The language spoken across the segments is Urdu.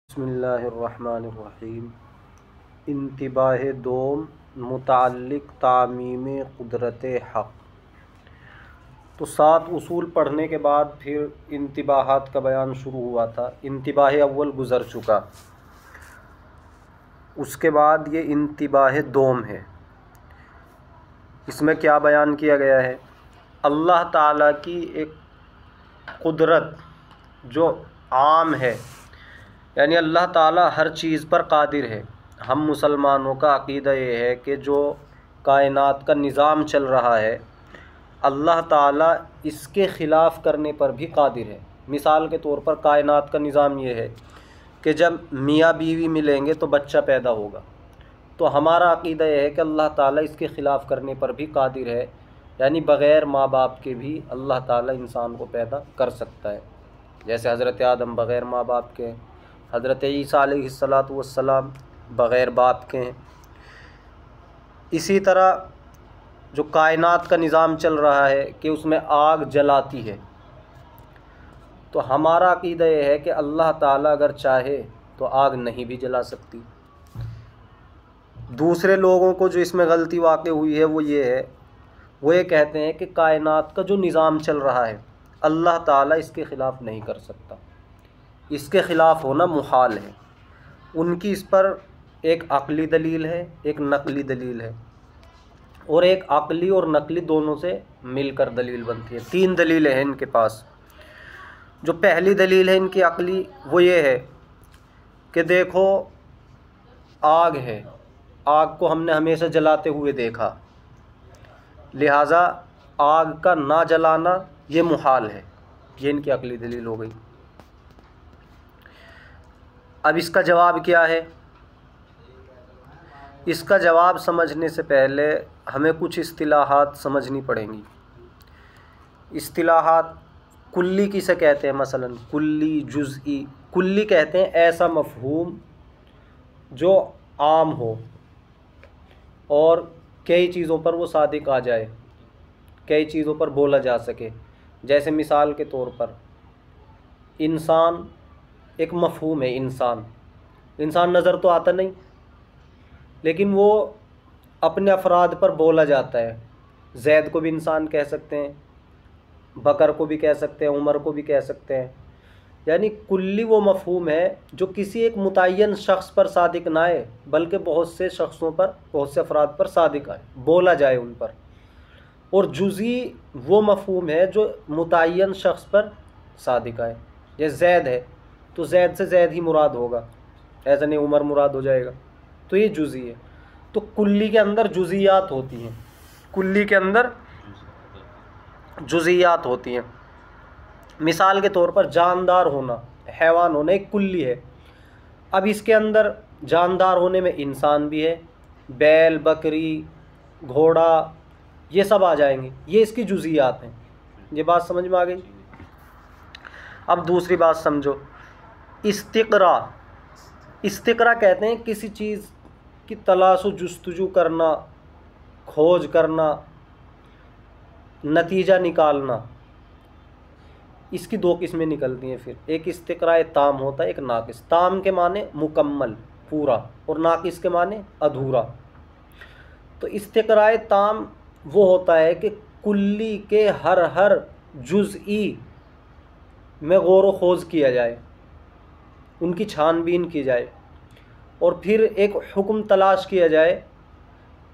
بسم اللہ الرحمن الرحیم۔ انتباہ دوم متعلق تعمیم قدرت حق۔ تو 7 اصول پڑھنے کے بعد پھر انتباہات کا بیان شروع ہوا تھا۔ انتباہ اول گزر چکا، اس کے بعد یہ انتباہ دوم ہے۔ اس میں کیا بیان کیا گیا ہے؟ اللہ تعالیٰ کی ایک قدرت جو عام ہے، یعنی اللہ تعالیٰ ہر چیز پر قادر ہے۔ ہم مسلمانوں کا عقیدہ یہ ہے کہ جو کائنات کا نظام چل رہا ہے، اللہ تعالیٰ اس کے خلاف کرنے پر بھی قادر ہے۔ مثال کے طور پر کائنات کا نظام یہ ہے کہ جب میاں بیوی ملیں گے تو بچہ پیدا ہوگا، تو ہمارا عقیدہ یہ ہے کہ اللہ تعالیٰ اس کے خلاف کرنے پر بھی قادر ہے، یعنی بغیر ماں باپ کے بھی اللہ تعالیٰ انسان کو پیدا کر سکتا ہے۔ جیسے حضرت آدم بغیر ماں باپ کے ہیں، حضرت عیسیٰ علیہ السلام بغیر باپ کے ہیں۔ اسی طرح جو کائنات کا نظام چل رہا ہے کہ اس میں آگ جلاتی ہے، تو ہمارا عقیدہ یہ ہے کہ اللہ تعالیٰ اگر چاہے تو آگ نہیں بھی جلا سکتی۔ دوسرے لوگوں کو جو اس میں غلطی واقع ہوئی ہے وہ یہ کہتے ہیں کہ کائنات کا جو نظام چل رہا ہے اللہ تعالیٰ اس کے خلاف نہیں کر سکتا، اس کے خلاف ہونا محال ہے۔ ان کی اس پر ایک عقلی دلیل ہے، ایک نقلی دلیل ہے، اور ایک عقلی اور نقلی دونوں سے مل کر دلیل بنتی ہے۔ 3 دلیلیں ہیں ان کے پاس۔ جو پہلی دلیل ہے ان کی عقلی، وہ یہ ہے کہ دیکھو آگ ہے، آگ کو ہم نے ہمیشہ جلاتے ہوئے دیکھا، لہٰذا آگ کا نہ جلانا یہ محال ہے۔ یہ ان کی عقلی دلیل ہو گئی۔ اب اس کا جواب کیا ہے؟ اس کا جواب سمجھنے سے پہلے ہمیں کچھ اصطلاحات سمجھنی پڑیں گی۔ اصطلاحات کلی کسے کہتے ہیں؟ مثلا کلی، جزئی۔ کلی کہتے ہیں ایسا مفہوم جو عام ہو اور کئی چیزوں پر وہ صادق آ جائے، کئی چیزوں پر بولا جا سکے۔ جیسے مثال کے طور پر انسان ایک مفہوم ہے۔ انسان نظر تو آتا نہیں، لیکن وہ اپنے افراد پر بولا جاتا ہے۔ زید کو بھی انسان کہہ سکتے ہیں، بکر کو بھی کہہ سکتے ہیں، عمر کو بھی کہہ سکتے ہیں۔ یعنی کلی وہ مفہوم ہے جو کسی ایک متعین شخص پر صادق نہ آئے، بلکہ بہت سے شخصوں پر، بہت سے افراد پر صادق آئے، بولا جائے ان پر۔ اور جزئی وہ مفہوم ہے جو متعین شخص پر صادق آئے۔ یہ زید ہے تو زید سے زید ہی مراد ہوگا، ایسا نہیں عمر مراد ہو جائے گا، تو یہ جزئی ہے۔ تو کلی کے اندر جزئیات ہوتی ہیں، کلی کے اندر جزئیات ہوتی ہیں۔ مثال کے طور پر جاندار ہونا، حیوان ہونا ایک کلی ہے۔ اب اس کے اندر جاندار ہونے میں انسان بھی ہے، بیل، بکری، گھوڑا، یہ سب آ جائیں گے۔ یہ اس کی جزئیات ہیں۔ یہ بات سمجھ میں آ گئی؟ اب دوسری بات سمجھو، استقراء۔ استقراء کہتے ہیں کسی چیز کی تلاش و جستجو کرنا، کھوج کرنا، نتیجہ نکالنا۔ اس کی 2 قسمیں نکلتی ہیں پھر۔ ایک استقراء تام ہوتا ہے، ایک ناقص۔ تام کے معنی مکمل، پورا، اور ناقص کے معنی ادھورا۔ تو استقراء تام وہ ہوتا ہے کہ کلی کے ہر جزئی میں غور و خوض کیا جائے، ان کی چھان بین کی جائے، اور پھر ایک حکم تلاش کیا جائے،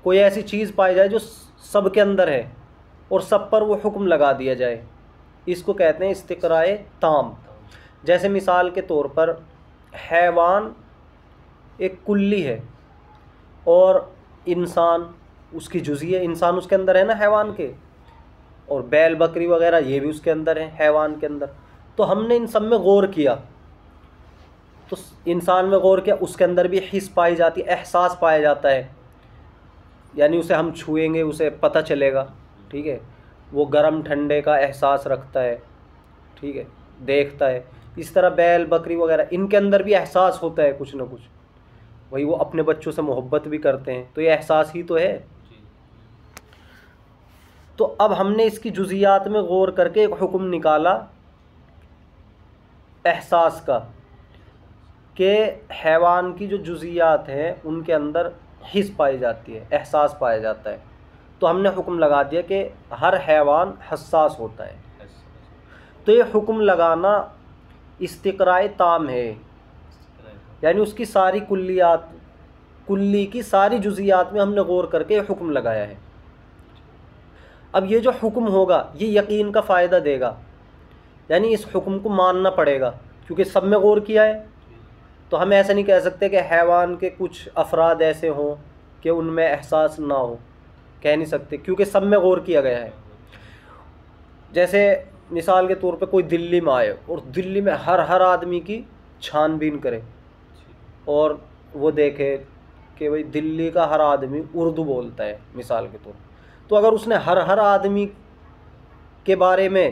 کوئی ایسی چیز پائی جائے جو سب کے اندر ہے اور سب پر وہ حکم لگا دیا جائے۔ اس کو کہتے ہیں استقراء تام۔ جیسے مثال کے طور پر حیوان ایک کلی ہے اور انسان اس کی جزئی ہے، انسان اس کے اندر ہے نا حیوان کے، اور بیل، بکری وغیرہ یہ بھی اس کے اندر ہیں، حیوان کے اندر۔ تو ہم نے ان سب میں غور کیا، تو انسان میں غور کیا، اس کے اندر بھی حس پائی جاتی ہے، احساس پایا جاتا ہے، یعنی اسے ہم چھوئیں گے اسے پتہ چلے گا، ٹھیک ہے، وہ گرم ٹھنڈے کا احساس رکھتا ہے، ٹھیک ہے، دیکھتا ہے۔ اس طرح بیل، بکری وغیرہ ان کے اندر بھی احساس ہوتا ہے کچھ نہ کچھ، وہی وہ اپنے بچوں سے محبت بھی کرتے ہیں، تو یہ احساس ہی تو ہے۔ تو اب ہم نے اس کی جزئیات میں غور کر کے ایک حکم نکالا احساس کا، کہ حیوان کی جو جزیات ہیں ان کے اندر حس پائی جاتی ہے، احساس پایا جاتا ہے، تو ہم نے حکم لگا دیا کہ ہر حیوان حساس ہوتا ہے۔ تو یہ حکم لگانا استقراء تام ہے، یعنی اس کی ساری کلی کی ساری جزیات میں ہم نے غور کر کے یہ حکم لگایا ہے۔ اب یہ جو حکم ہوگا یہ یقین کا فائدہ دے گا، یعنی اس حکم کو ماننا پڑے گا کیونکہ سب میں غور کیا ہے۔ تو ہم ایسا نہیں کہہ سکتے کہ حیوان کے کچھ افراد ایسے ہوں کہ ان میں احساس نہ ہو، کہہ نہیں سکتے کیونکہ سب میں غور کیا گیا ہے۔ جیسے مثال کے طور پہ کوئی دلی میں آئے اور دلی میں ہر آدمی کی چھان بین کرے اور وہ دیکھے کہ بھئی دلی کا ہر آدمی اردو بولتا ہے مثال کے طور پر، تو اگر اس نے ہر آدمی کے بارے میں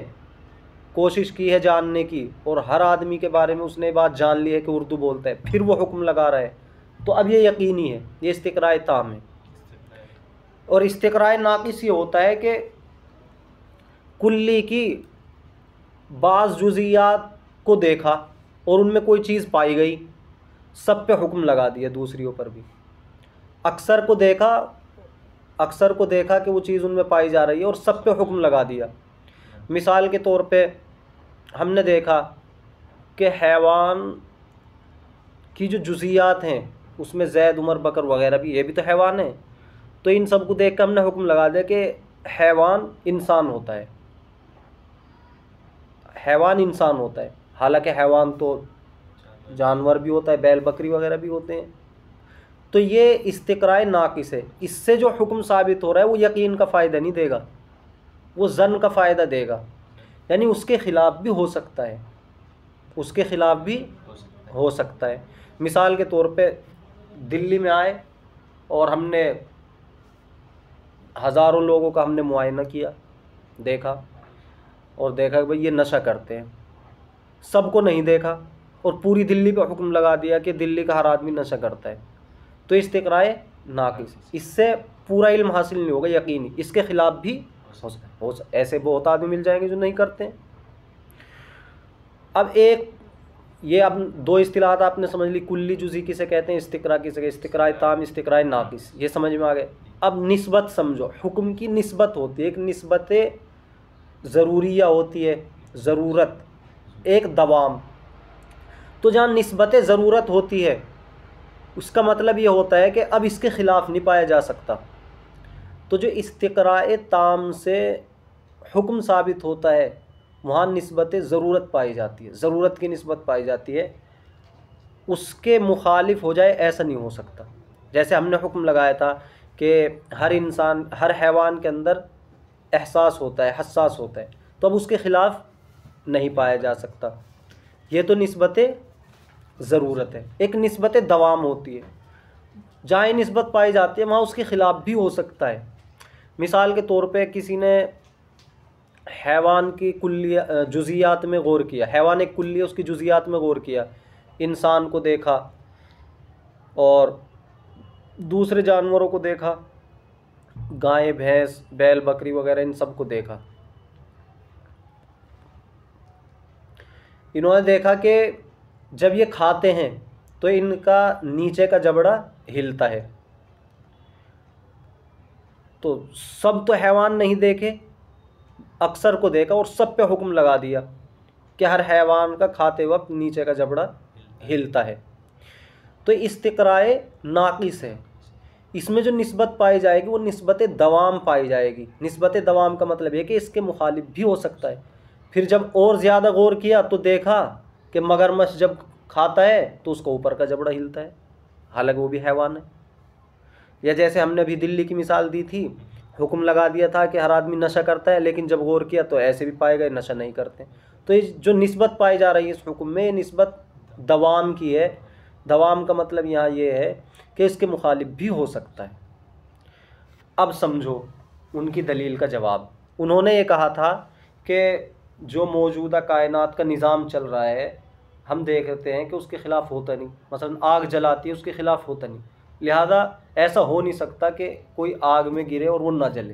کوشش کی ہے جاننے کی اور ہر آدمی کے بارے میں اس نے بات جان لی ہے کہ اردو بولتا ہے، پھر وہ حکم لگا رہا ہے، تو اب یہ یقینی ہے، یہ استقراء تام ہے۔ اور استقراء ناقص یہ ہوتا ہے کہ کلی کی بعض جزیات کو دیکھا اور ان میں کوئی چیز پائی گئی، سب پہ حکم لگا دیا، دوسریوں پر بھی۔ اکثر کو دیکھا کہ وہ چیز ان میں پائی جا رہی ہے اور سب پہ حکم لگا دیا۔ مثال کے طور پہ ہم نے دیکھا کہ حیوان کی جو جزیات ہیں اس میں زید، عمر، بکر وغیرہ بھی، یہ بھی تو حیوان ہیں، تو ان سب کو دیکھ کے ہم نے حکم لگا دیا کہ حیوان انسان ہوتا ہے، حیوان انسان ہوتا ہے، حالانکہ حیوان تو جانور بھی ہوتا ہے، بیل بکری وغیرہ بھی ہوتے ہیں۔ تو یہ استقراء ناقص ہے، اس سے جو حکم ثابت ہو رہا ہے وہ یقین کا فائدہ نہیں دے گا، وہ ظن کا فائدہ دے گا، یعنی اس کے خلاف بھی ہو سکتا ہے، اس کے خلاف بھی ہو سکتا ہے۔ مثال کے طور پہ دلی میں آئے اور ہم نے ہزاروں لوگوں کا ہم نے معائنہ کیا، دیکھا کہ بھئی یہ نشہ کرتے ہیں، سب کو نہیں دیکھا اور پوری دلی پہ حکم لگا دیا کہ دلی کا ہر آدمی نشہ کرتا ہے، تو استقراء ناقص، اس سے پورا علم حاصل نہیں ہوگا یقینی، اس کے خلاف بھی ایسے بہت آدمی مل جائیں گے جو نہیں کرتے ہیں۔ اب دو اصطلاحات آپ نے سمجھ لی، کلی جزئی کسے کہتے ہیں، استقراء کسے کہتے ہیں، استقراء تام، استقراء ناقص، یہ سمجھ میں آ گئے۔ اب نسبت سمجھو، حکم کی نسبت ہوتی ہے، ایک نسبت ضروریہ ہوتی ہے، ضرورت، ایک دوام۔ تو جہاں نسبت ضرورت ہوتی ہے اس کا مطلب یہ ہوتا ہے کہ اب اس کے خلاف نہیں پایا جا سکتا، تو جو استقراء تام سے حکم ثابت ہوتا ہے وہاں نسبت ضرورت پائی جاتی ہے، ضرورت کی نسبت پائی جاتی ہے، اس کے مخالف ہو جائے ایسا نہیں ہو سکتا۔ جیسے ہم نے حکم لگایا تھا کہ ہر حیوان کے اندر احساس ہوتا ہے، حساس ہوتا ہے، تو اب اس کے خلاف نہیں پایا جا سکتا، یہ تو نسبت ضرورت ہے۔ ایک نسبت دوام ہوتی ہے، جہاں یہ نسبت پائی جاتی ہے وہاں اس کے خلاف بھی ہو سکتا ہے۔ مثال کے طور پہ کسی نے حیوان کی جزیات میں غور کیا، حیوان ایک کلی ہے، اس کی جزیات میں غور کیا، انسان کو دیکھا اور دوسرے جانوروں کو دیکھا، گائے، بھینس، بیل، بکری وغیرہ، ان سب کو دیکھا۔ انہوں نے دیکھا کہ جب یہ کھاتے ہیں تو ان کا نیچے کا جبڑا ہلتا ہے، تو سب تو حیوان نہیں دیکھے، اکثر کو دیکھا اور سب پہ حکم لگا دیا کہ ہر حیوان کا کھاتے وقت نیچے کا جبڑا ہلتا ہے، تو استقراء ناقص ہے۔ اس میں جو نسبت پائی جائے گی وہ نسبت دوام پائی جائے گی۔ نسبت دوام کا مطلب ہے کہ اس کے مخالف بھی ہو سکتا ہے۔ پھر جب اور زیادہ غور کیا تو دیکھا کہ مگرمچھ جب کھاتا ہے تو اس کو اوپر کا جبڑا ہلتا ہے، حالانکہ وہ بھی حیوان ہے۔ یا جیسے ہم نے ابھی دلی کی مثال دی تھی، حکم لگا دیا تھا کہ ہر آدمی نشہ کرتا ہے، لیکن جب غور کیا تو ایسے بھی پائے گئے نشہ نہیں کرتے۔ تو یہ جو نسبت پائی جا رہی ہے اس حکم میں، یہ نسبت دوام کی ہے۔ دوام کا مطلب یہاں یہ ہے کہ اس کے مخالف بھی ہو سکتا ہے۔ اب سمجھو ان کی دلیل کا جواب۔ انہوں نے یہ کہا تھا کہ جو موجودہ کائنات کا نظام چل رہا ہے ہم دیکھتے ہیں کہ اس کے خلاف ہوتا نہیں، مثلا آگ جلاتی ہے اس کے خلاف ہوتا نہیں، لہذا ایسا ہو نہیں سکتا کہ کوئی آگ میں گرے اور وہ نہ جلے۔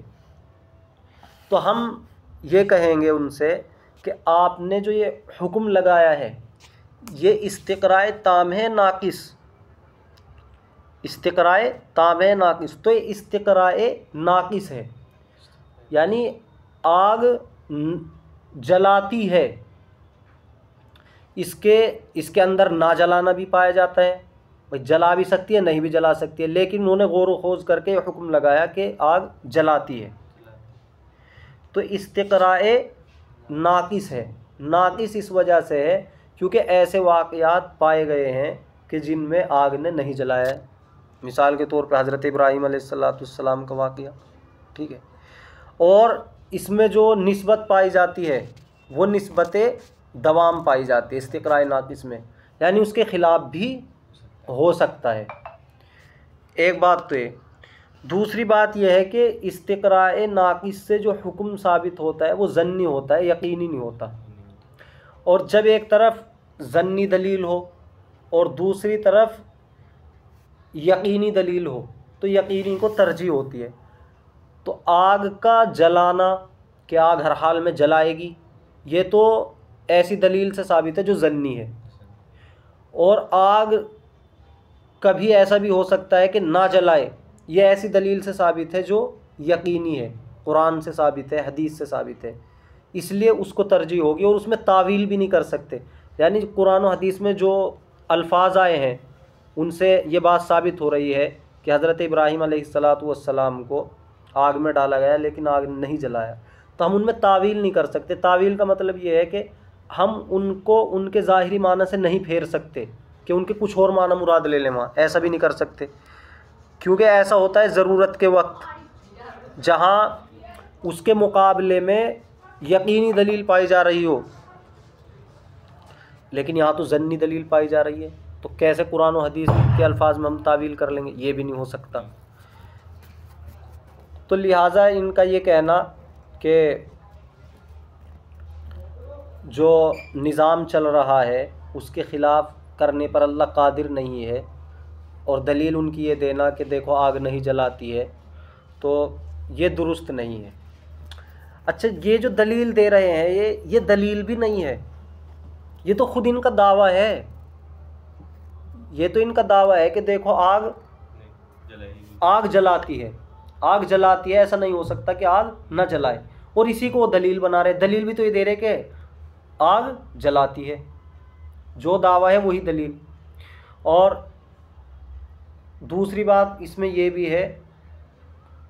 تو ہم یہ کہیں گے ان سے کہ آپ نے جو یہ حکم لگایا ہے یہ استقراء تام ہے ناقص، استقراء تام ہے ناقص، تو یہ استقراء ناقص ہے، یعنی آگ جلاتی ہے، اس کے اندر نہ جلانا بھی پایا جاتا ہے، بھائی جلا بھی سکتی ہے نہیں بھی جلا سکتی ہے، لیکن انہوں نے غور و خوض کر کے یہ حکم لگایا کہ آگ جلاتی ہے، تو استقراء ناقص ہے۔ ناقص اس وجہ سے ہے کیونکہ ایسے واقعات پائے گئے ہیں کہ جن میں آگ نے نہیں جلایا ہے، مثال کے طور پہ حضرت ابراہیم علیہ السلام کا واقعہ، ٹھیک ہے، اور اس میں جو نسبت پائی جاتی ہے وہ نسبت دوام پائی جاتی ہے استقراء ناقص میں، یعنی اس کے خلاف بھی ہو سکتا ہے، ایک بات تو یہ۔ دوسری بات یہ ہے کہ استقراء ناقص سے جو حکم ثابت ہوتا ہے وہ ظنی ہوتا ہے، یقینی نہیں ہوتا، اور جب ایک طرف ظنی دلیل ہو اور دوسری طرف یقینی دلیل ہو تو یقینی کو ترجیح ہوتی ہے، تو آگ کا جلانا کہ آگ ہر حال میں جلائے گی یہ تو ایسی دلیل سے ثابت ہے جو ظنی ہے، اور آگ کبھی ایسا بھی ہو سکتا ہے کہ نہ جلائے، یہ ایسی دلیل سے ثابت ہے جو یقینی ہے، قرآن سے ثابت ہے، حدیث سے ثابت ہے، اس لیے اس کو ترجیح ہوگی، اور اس میں تعویل بھی نہیں کر سکتے، یعنی قرآن و حدیث میں جو الفاظ آئے ہیں ان سے یہ بات ثابت ہو رہی ہے کہ حضرت ابراہیم علیہ السلام کو آگ میں ڈالا گیا لیکن آگ نے نہیں جلایا، تو ہم ان میں تعویل نہیں کر سکتے۔ تعویل کا مطلب یہ ہے کہ ہم ان کو ان کے ظاہری معنی سے نہیں پھیر سکتے کہ ان کے کچھ اور معنی مراد لے لیں، وہاں ایسا بھی نہیں کر سکتے، کیونکہ ایسا ہوتا ہے ضرورت کے وقت جہاں اس کے مقابلے میں یقینی دلیل پائی جا رہی ہو، لیکن یہاں تو ظنی دلیل پائی جا رہی ہے، تو کیسے قرآن و حدیث کے الفاظ میں ہم تعویل کر لیں گے، یہ بھی نہیں ہو سکتا۔ تو لہٰذا ان کا یہ کہنا کہ جو نظام چل رہا ہے اس کے خلاف کرنے پر اللہ قادر نہیں ہے، اور دلیل ان کی یہ دینا کہ دیکھو آگ نہیں جلاتی ہے، تو یہ درست نہیں ہے۔ اچھا، یہ جو دلیل دے رہے ہیں یہ دلیل بھی نہیں ہے، یہ تو خود ان کا دعویٰ ہے، یہ تو ان کا دعویٰ ہے کہ دیکھو آگ جلاتی ہے، آگ جلاتی ہے، ایسا نہیں ہو سکتا کہ آگ نہ جلائے، اور اسی کو وہ دلیل بنا رہے، دلیل بھی تو یہ دے رہے کہ آگ جلاتی ہے، جو دعویٰ ہے وہی دلیل۔ اور دوسری بات اس میں یہ بھی ہے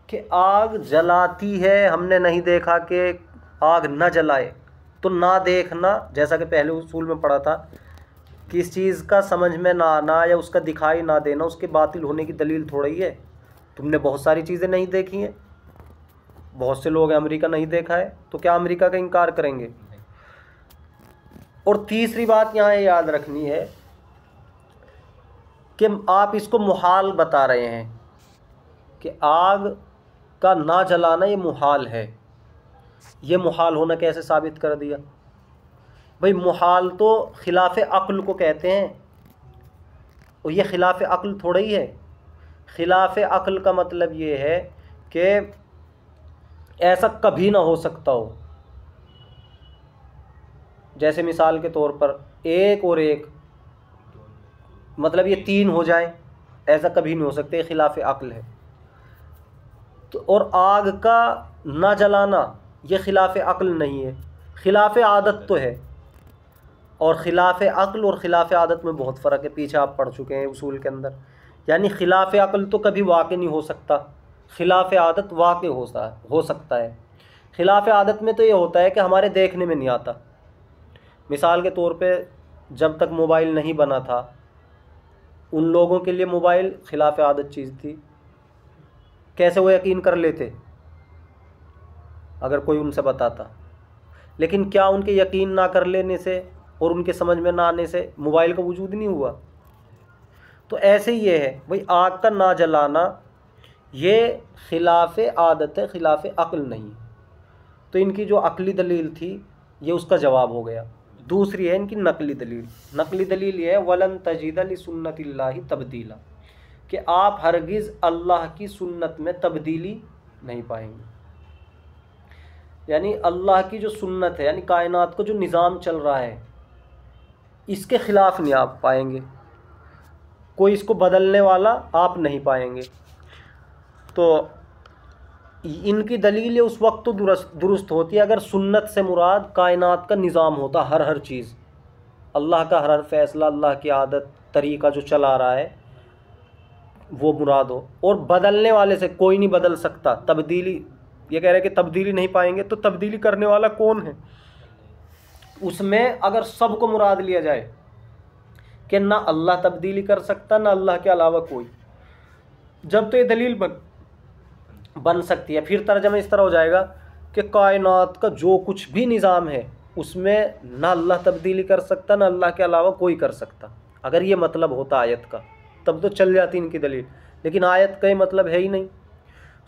کہ آگ جلاتی ہے، ہم نے نہیں دیکھا کہ آگ نہ جلائے، تو نہ دیکھنا جیسا کہ پہلے اصول میں پڑھا تھا، کس چیز کا سمجھ میں نہ آنا یا اس کا دکھائی نہ دینا اس کے باطل ہونے کی دلیل تھوڑا ہی ہے۔ تم نے بہت ساری چیزیں نہیں دیکھی ہیں، بہت سے لوگ امریکہ نہیں دیکھا ہے، تو کیا امریکہ کا انکار کریں گے؟ اور تیسری بات یہاں یاد رکھنی ہے کہ آپ اس کو محال بتا رہے ہیں کہ آگ کا نہ جلانا یہ محال ہے، یہ محال ہونا کیسے ثابت کر دیا؟ بھئی محال تو خلاف عقل کو کہتے ہیں، اور یہ خلاف عقل تھوڑا ہی ہے، خلاف عقل کا مطلب یہ ہے کہ ایسا کبھی نہ ہو سکتا ہو، جیسے مثال کے طور پر ایک اور ایک مطلب یہ تین ہو جائیں، ایسا کبھی نہیں ہو سکتا، یہ خلاف عقل ہے۔ تو اور آگ کا نہ جلانا یہ خلاف عقل نہیں ہے، خلاف عادت تو ہے، اور خلاف عقل اور خلاف عادت میں بہت فرق ہے، پیچھے آپ پڑھ چکے ہیں اصول کے اندر، یعنی خلاف عقل تو کبھی واقع نہیں ہو سکتا، خلاف عادت واقع ہو سکتا ہے۔ خلاف عادت میں تو یہ ہوتا ہے کہ ہمارے دیکھنے میں نہیں آتا، مثال کے طور پہ جب تک موبائل نہیں بنا تھا ان لوگوں کے لیے موبائل خلاف عادت چیز تھی، کیسے وہ یقین کر لیتے اگر کوئی ان سے بتاتا؟ لیکن کیا ان کے یقین نہ کر لینے سے اور ان کے سمجھ میں نہ آنے سے موبائل کا وجود نہیں ہوا؟ تو ایسے ہی یہ ہے، بھئی آگ کا نہ جلانا یہ خلاف عادت ہے، خلاف عقل نہیں۔ تو ان کی جو عقلی دلیل تھی یہ اس کا جواب ہو گیا۔ دوسری ہے ان کی نقلی دلیل۔ نقلی دلیل یہ ہے وَلَن تَجِدَ لِسُنَّتِ اللَّهِ تَبْدِيلًا، کہ آپ ہرگز اللہ کی سنت میں تبدیلی نہیں پائیں گے، یعنی اللہ کی جو سنت ہے، یعنی کائنات کو جو نظام چل رہا ہے اس کے خلاف نہیں آپ پائیں گے، کوئی اس کو بدلنے والا آپ نہیں پائیں گے۔ تو ان کی دلیل اس وقت تو درست ہوتی ہے اگر سنت سے مراد کائنات کا نظام ہوتا، ہر چیز، اللہ کا ہر فیصلہ، اللہ کی عادت، طریقہ جو چلا رہا ہے وہ مراد ہو، اور بدلنے والے سے کوئی نہیں بدل سکتا۔ تبدیلی، یہ کہہ رہے کہ تبدیلی نہیں پائیں گے، تو تبدیلی کرنے والا کون ہے؟ اس میں اگر سب کو مراد لیا جائے کہ نہ اللہ تبدیلی کر سکتا، نہ اللہ کے علاوہ کوئی، جب تو یہ دلیل بن سکتی ہے۔ پھر ترجمہ اس طرح ہو جائے گا کہ کائنات کا جو کچھ بھی نظام ہے اس میں نہ اللہ تبدیلی کر سکتا، نہ اللہ کے علاوہ کوئی کر سکتا۔ اگر یہ مطلب ہوتا آیت کا تب تو چل جاتی ان کی دلیل، لیکن آیت کا یہ مطلب ہے ہی نہیں۔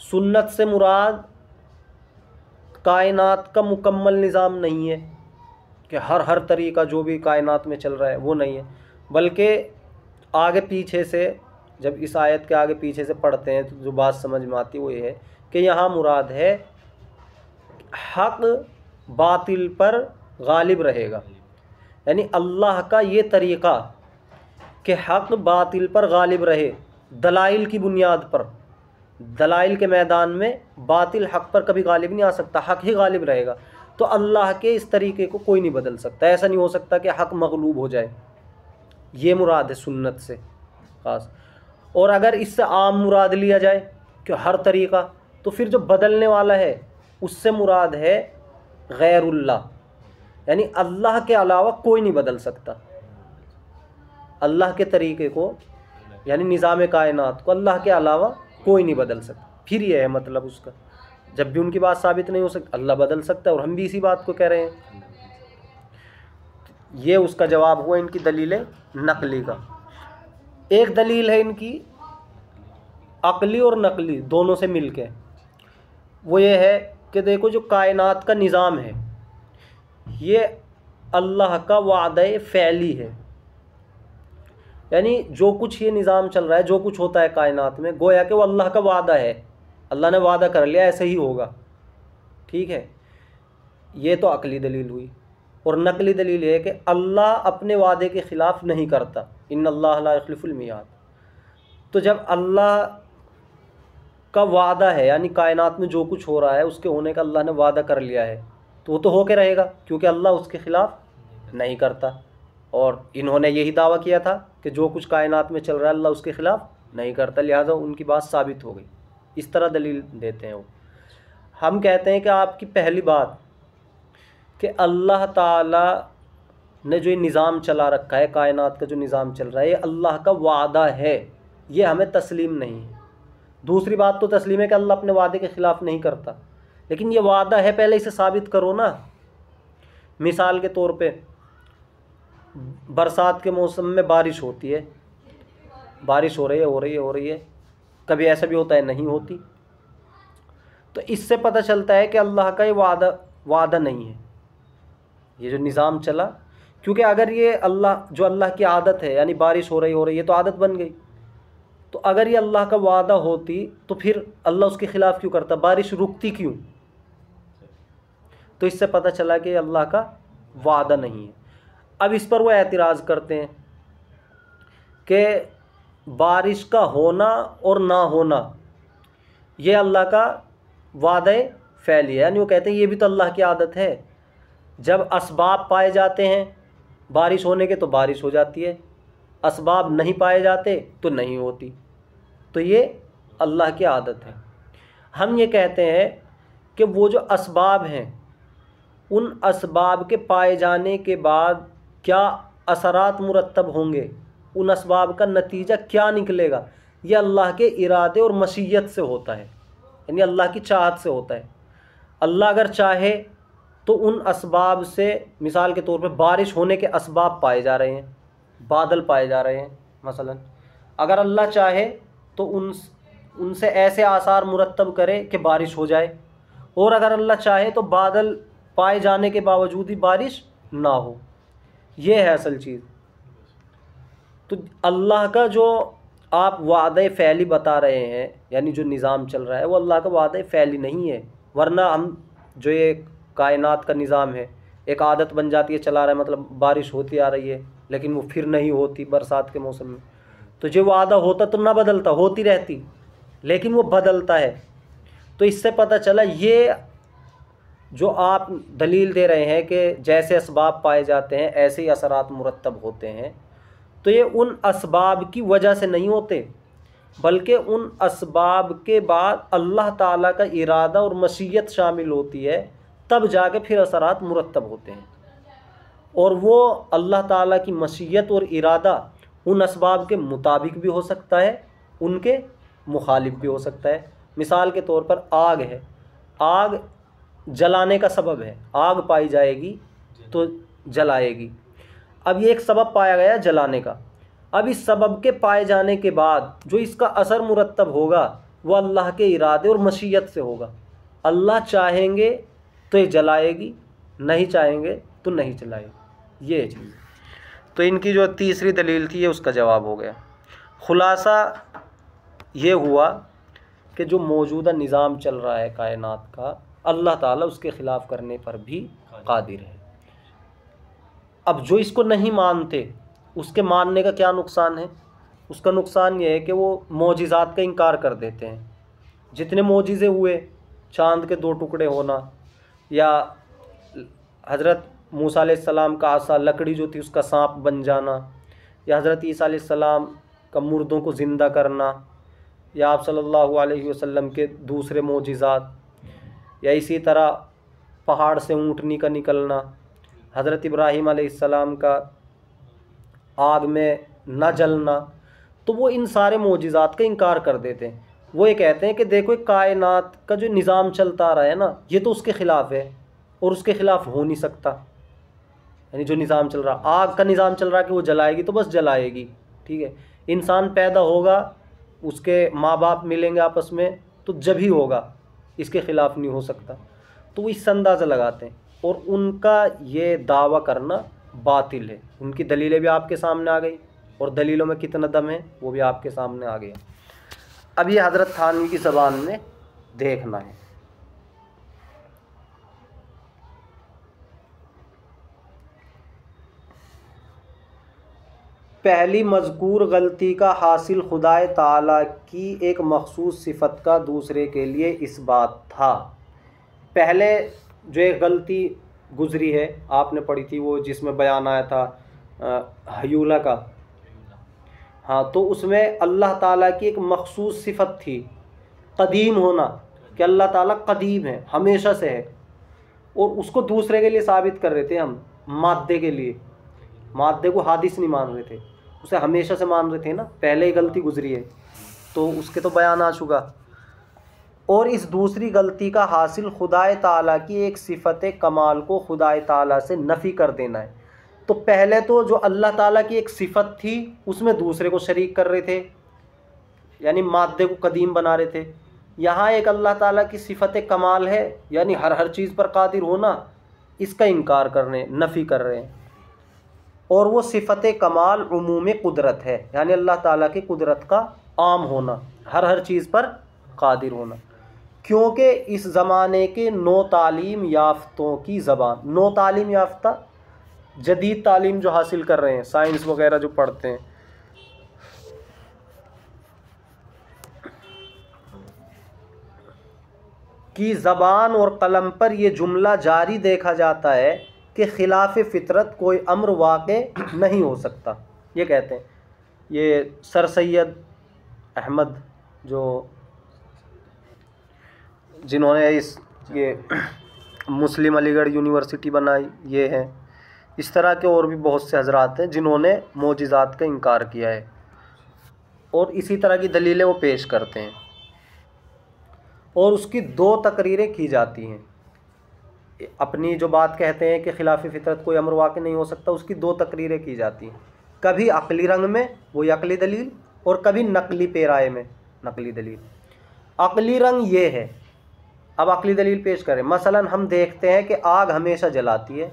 سنت سے مراد کائنات کا مکمل نظام نہیں ہے کہ ہر طریقہ جو بھی کائنات میں چل رہا ہے وہ نہیں ہے، بلکہ آگے پیچھے سے جب اس آیت کے آگے پیچھے سے پڑھتے ہیں تو جو بات سمجھ میں آتی ہے وہ یہ ہے کہ یہاں مراد ہے حق باطل پر غالب رہے گا، یعنی اللہ کا یہ طریقہ کہ حق باطل پر غالب رہے، دلائل کی بنیاد پر، دلائل کے میدان میں باطل حق پر کبھی غالب نہیں آ سکتا، حق ہی غالب رہے گا۔ تو اللہ کے اس طریقے کو کوئی نہیں بدل سکتا، ایسا نہیں ہو سکتا کہ حق مغلوب ہو جائے، یہ مراد ہے سنت سے خاص۔ اور اگر اس سے عام مراد لیا جائے کہ ہر طریقہ، تو پھر جو بدلنے والا ہے اس سے مراد ہے غیر اللہ، یعنی اللہ کے علاوہ کوئی نہیں بدل سکتا اللہ کے طریقے کو، یعنی نظام کائنات کو اللہ کے علاوہ کوئی نہیں بدل سکتا۔ پھر یہ ہے مطلب اس کا، جب بھی ان کی بات ثابت نہیں ہو سکتی اللہ بدل سکتا ہے، اور ہم بھی اسی بات کو کہہ رہے ہیں۔ یہ اس کا جواب ہوا ان کی دلیل نقلی کا۔ ایک دلیل ہے ان کی عقلی اور نقلی دونوں سے مل کے، وہ یہ ہے کہ دیکھو جو کائنات کا نظام ہے یہ اللہ کا وعدہ فعلی ہے، یعنی جو کچھ یہ نظام چل رہا ہے، جو کچھ ہوتا ہے کائنات میں، گویا کہ وہ اللہ کا وعدہ ہے، اللہ نے وعدہ کر لیا ایسے ہی ہوگا، ٹھیک ہے۔ یہ تو عقلی دلیل ہوئی۔ اور نقلی دلیل یہ ہے کہ اللہ اپنے وعدے کے خلاف نہیں کرتا، ان اللہ لا یخلف المیعاد۔ تو جب اللہ کا وعدہ ہے، یعنی کائنات میں جو کچھ ہو رہا ہے اس کے ہونے کا اللہ نے وعدہ کر لیا ہے، تو وہ تو ہو کے رہے گا، کیونکہ اللہ اس کے خلاف نہیں کرتا۔ اور انہوں نے یہی دعویٰ کیا تھا کہ جو کچھ کائنات میں چل رہا ہے اللہ اس کے خلاف نہیں کرتا، لہٰذا ان کی بات ثابت ہو گئی۔ اس طرح دلیل دیتے ہیں وہ۔ ہم کہتے ہیں کہ آپ کی پہلی بات کہ اللہ تعالیٰ نے جو یہ نظام چلا رکھا ہے، کائنات کا جو نظام چل رہا ہے، یہ اللہ کا وعدہ ہے، یہ ہمیں تسلیم نہیں ہے۔ دوسری بات تو تسلیم ہے کہ اللہ اپنے وعدے کے خلاف نہیں کرتا، لیکن یہ وعدہ ہے پہلے اسے ثابت کرو نا۔ مثال کے طور پہ برسات کے موسم میں بارش ہوتی ہے، بارش ہو رہی ہے، کبھی ایسا بھی ہوتا ہے نہیں ہوتی، تو اس سے پتہ چلتا ہے کہ اللہ کا یہ وعدہ نہیں ہے، یہ جو نظام چلا، کیونکہ اگر یہ اللہ کی عادت ہے، یعنی بارش ہو رہی ہے تو عادت بن گئی، تو اگر یہ اللہ کا وعدہ ہوتی تو پھر اللہ اس کے خلاف کیوں کرتا، بارش رکتی کیوں؟ تو اس سے پتہ چلا کہ یہ اللہ کا وعدہ نہیں ہے۔ اب اس پر وہ اعتراض کرتے ہیں کہ بارش کا ہونا اور نہ ہونا یہ اللہ کا وعدہ فعلی ہے، یعنی وہ کہتے ہیں یہ بھی تو اللہ کی عادت ہے، جب اسباب پائے جاتے ہیں بارش ہونے کے تو بارش ہو جاتی ہے، اسباب نہیں پائے جاتے تو نہیں ہوتی، تو یہ اللہ کی عادت ہے۔ ہم یہ کہتے ہیں کہ وہ جو اسباب ہیں ان اسباب کے پائے جانے کے بعد کیا اثرات مرتب ہوں گے، ان اسباب کا نتیجہ کیا نکلے گا، یہ اللہ کے ارادے اور مشیت سے ہوتا ہے، یعنی اللہ کی چاہت سے ہوتا ہے۔ اللہ اگر چاہے تو ان اسباب سے، مثال کے طور پہ بارش ہونے کے اسباب پائے جا رہے ہیں، بادل پائے جا رہے ہیں مثلا، اگر اللہ چاہے تو ان سے ایسے آثار مرتب کرے کہ بارش ہو جائے، اور اگر اللہ چاہے تو بادل پائے جانے کے باوجود ہی بارش نہ ہو۔ یہ ہے اصل چیز۔ تو اللہ کا جو آپ وعدہ فعلی بتا رہے ہیں، یعنی جو نظام چل رہا ہے وہ اللہ کا وعدہ فعلی نہیں ہے، ورنہ ہم جو یہ کائنات کا نظام ہے ایک عادت بن جاتی ہے، چلا رہا ہے، مطلب بارش ہوتی آ رہی ہے لیکن وہ پھر نہیں ہوتی برسات کے موسم میں. تو جو وعدہ ہوتا تو نہ بدلتا، ہوتی رہتی، لیکن وہ بدلتا ہے. تو اس سے پتہ چلا یہ جو آپ دلیل دے رہے ہیں کہ جیسے اسباب پائے جاتے ہیں ایسے ہی اثرات مرتب ہوتے ہیں، تو یہ ان اسباب کی وجہ سے نہیں ہوتے، بلکہ ان اسباب کے بعد اللہ تعالیٰ کا ارادہ اور مشیت شامل ہوتی ہے، تب جا کے پھر اثرات مرتب ہوتے ہیں. اور وہ اللہ تعالیٰ کی مشیت اور ارادہ ان اسباب کے مطابق بھی ہو سکتا ہے، ان کے مخالف بھی ہو سکتا ہے. مثال کے طور پر آگ ہے، آگ جلانے کا سبب ہے، آگ پائی جائے گی تو جلائے گی. اب یہ ایک سبب پایا گیا جلانے کا. اب اس سبب کے پائے جانے کے بعد جو اس کا اثر مرتب ہوگا وہ اللہ کے ارادے اور مشیت سے ہوگا. اللہ چاہیں گے تو یہ جلائے گی، نہیں چاہیں گے تو نہیں جلائے گی. یہ چیز. تو ان کی جو تیسری دلیل تھی یہ اس کا جواب ہو گیا. خلاصہ یہ ہوا کہ جو موجودہ نظام چل رہا ہے کائنات کا، اللہ تعالیٰ اس کے خلاف کرنے پر بھی قادر ہے. اب جو اس کو نہیں مانتے اس کے ماننے کا کیا نقصان ہے؟ اس کا نقصان یہ ہے کہ وہ معجزات کا انکار کر دیتے ہیں. جتنے معجزے ہوئے، چاند کے 2 ٹکڑے ہونا، یا حضرت موسیٰ علیہ السلام کا عصا، لکڑی جو تھی اس کا سانپ بن جانا، یا حضرت عیسیٰ علیہ السلام کا مردوں کو زندہ کرنا، یا آپ صلی اللہ علیہ وسلم کے دوسرے معجزات، یا اسی طرح پہاڑ سے اونٹنی کا نکلنا، حضرت ابراہیم علیہ السلام کا آگ میں نہ جلنا. تو وہ ان سارے معجزات کا انکار کر دیتے ہیں. وہ یہ کہتے ہیں کہ دیکھو کائنات کا جو نظام چلتا آ رہا ہے نا، یہ تو اس کے خلاف ہے اور اس کے خلاف ہو نہیں سکتا. یعنی جو نظام چل رہا، آگ کا نظام چل رہا کہ وہ جلائے گی تو بس جلائے گی، ٹھیک ہے. انسان پیدا ہوگا، اس کے ماں باپ ملیں گے آپس میں تو جب ہی ہوگا، اس کے خلاف نہیں ہو سکتا. تو وہ اس سے اندازہ لگاتے ہیں، اور ان کا یہ دعویٰ کرنا باطل ہے. ان کی دلیلیں بھی آپ کے سامنے آ گئی، اور دلیلوں میں کتنا دم ہے وہ بھی آپ کے سامنے آ گیا. اب یہ حضرت تھانوی کی زبان میں دیکھنا ہے. پہلی مذکور غلطی کا حاصل خدائے تعالیٰ کی ایک مخصوص صفت کا دوسرے کے لیے اس بات تھا. پہلے جو ایک غلطی گزری ہے آپ نے پڑھی تھی، وہ جس میں بیان آیا تھا حیولہ کا، ہاں، تو اس میں اللہ تعالیٰ کی ایک مخصوص صفت تھی، قدیم ہونا، کہ اللہ تعالیٰ قدیم ہے، ہمیشہ سے ہے. اور اس کو دوسرے کے لیے ثابت کر رہے تھے ہم، مادے کے لیے. مادے کو حادث نہیں مان رہے تھے، اسے ہمیشہ سے مان رہے تھے نا. پہلے ہی غلطی گزری ہے تو اس کے تو بیان آ چکا. اور اس دوسری غلطی کا حاصل خدائے تعالیٰ کی ایک صفت کمال کو خدائے تعالیٰ سے نفی کر دینا ہے. تو پہلے تو جو اللہ تعالیٰ کی ایک صفت تھی اس میں دوسرے کو شریک کر رہے تھے، یعنی مادے کو قدیم بنا رہے تھے. یہاں ایک اللہ تعالیٰ کی صفت کمال ہے، یعنی ہر چیز پر قادر ہونا، اس کا انکار کر رہے ہیں، نفی کر رہے ہیں. اور وہ صفت کمال عموم قدرت ہے، یعنی اللہ تعالیٰ کی قدرت کا عام ہونا، ہر چیز پر قادر ہونا. کیونکہ اس زمانے کے نو تعلیم یافتوں کی زبان، نو تعلیم یافتہ جدید تعلیم جو حاصل کر رہے ہیں، سائنس وغیرہ جو پڑھتے ہیں، کی زبان اور قلم پر یہ جملہ جاری دیکھا جاتا ہے کہ خلاف فطرت کوئی امر واقع نہیں ہو سکتا. یہ کہتے ہیں، یہ سر سید احمد جنہوں نے یہ مسلم علی گڑھ یونیورسٹی بنائی، یہ ہیں. اس طرح کے اور بھی بہت سے حضرات ہیں جنہوں نے معجزات کا انکار کیا ہے، اور اسی طرح کی دلیلیں وہ پیش کرتے ہیں. اور اس کی 2 تقریریں کی جاتی ہیں. اپنی جو بات کہتے ہیں کہ خلاف فطرت کوئی امر واقع نہیں ہو سکتا، اس کی 2 تقریریں کی جاتی ہیں. کبھی عقلی رنگ میں، وہی عقلی دلیل، اور کبھی نقلی پیرائے میں، نقلی دلیل. عقلی رنگ یہ ہے، اب عقلی دلیل پیش کریں. مثلا ہم دیکھتے ہیں کہ آگ ہمیشہ جلاتی ہے،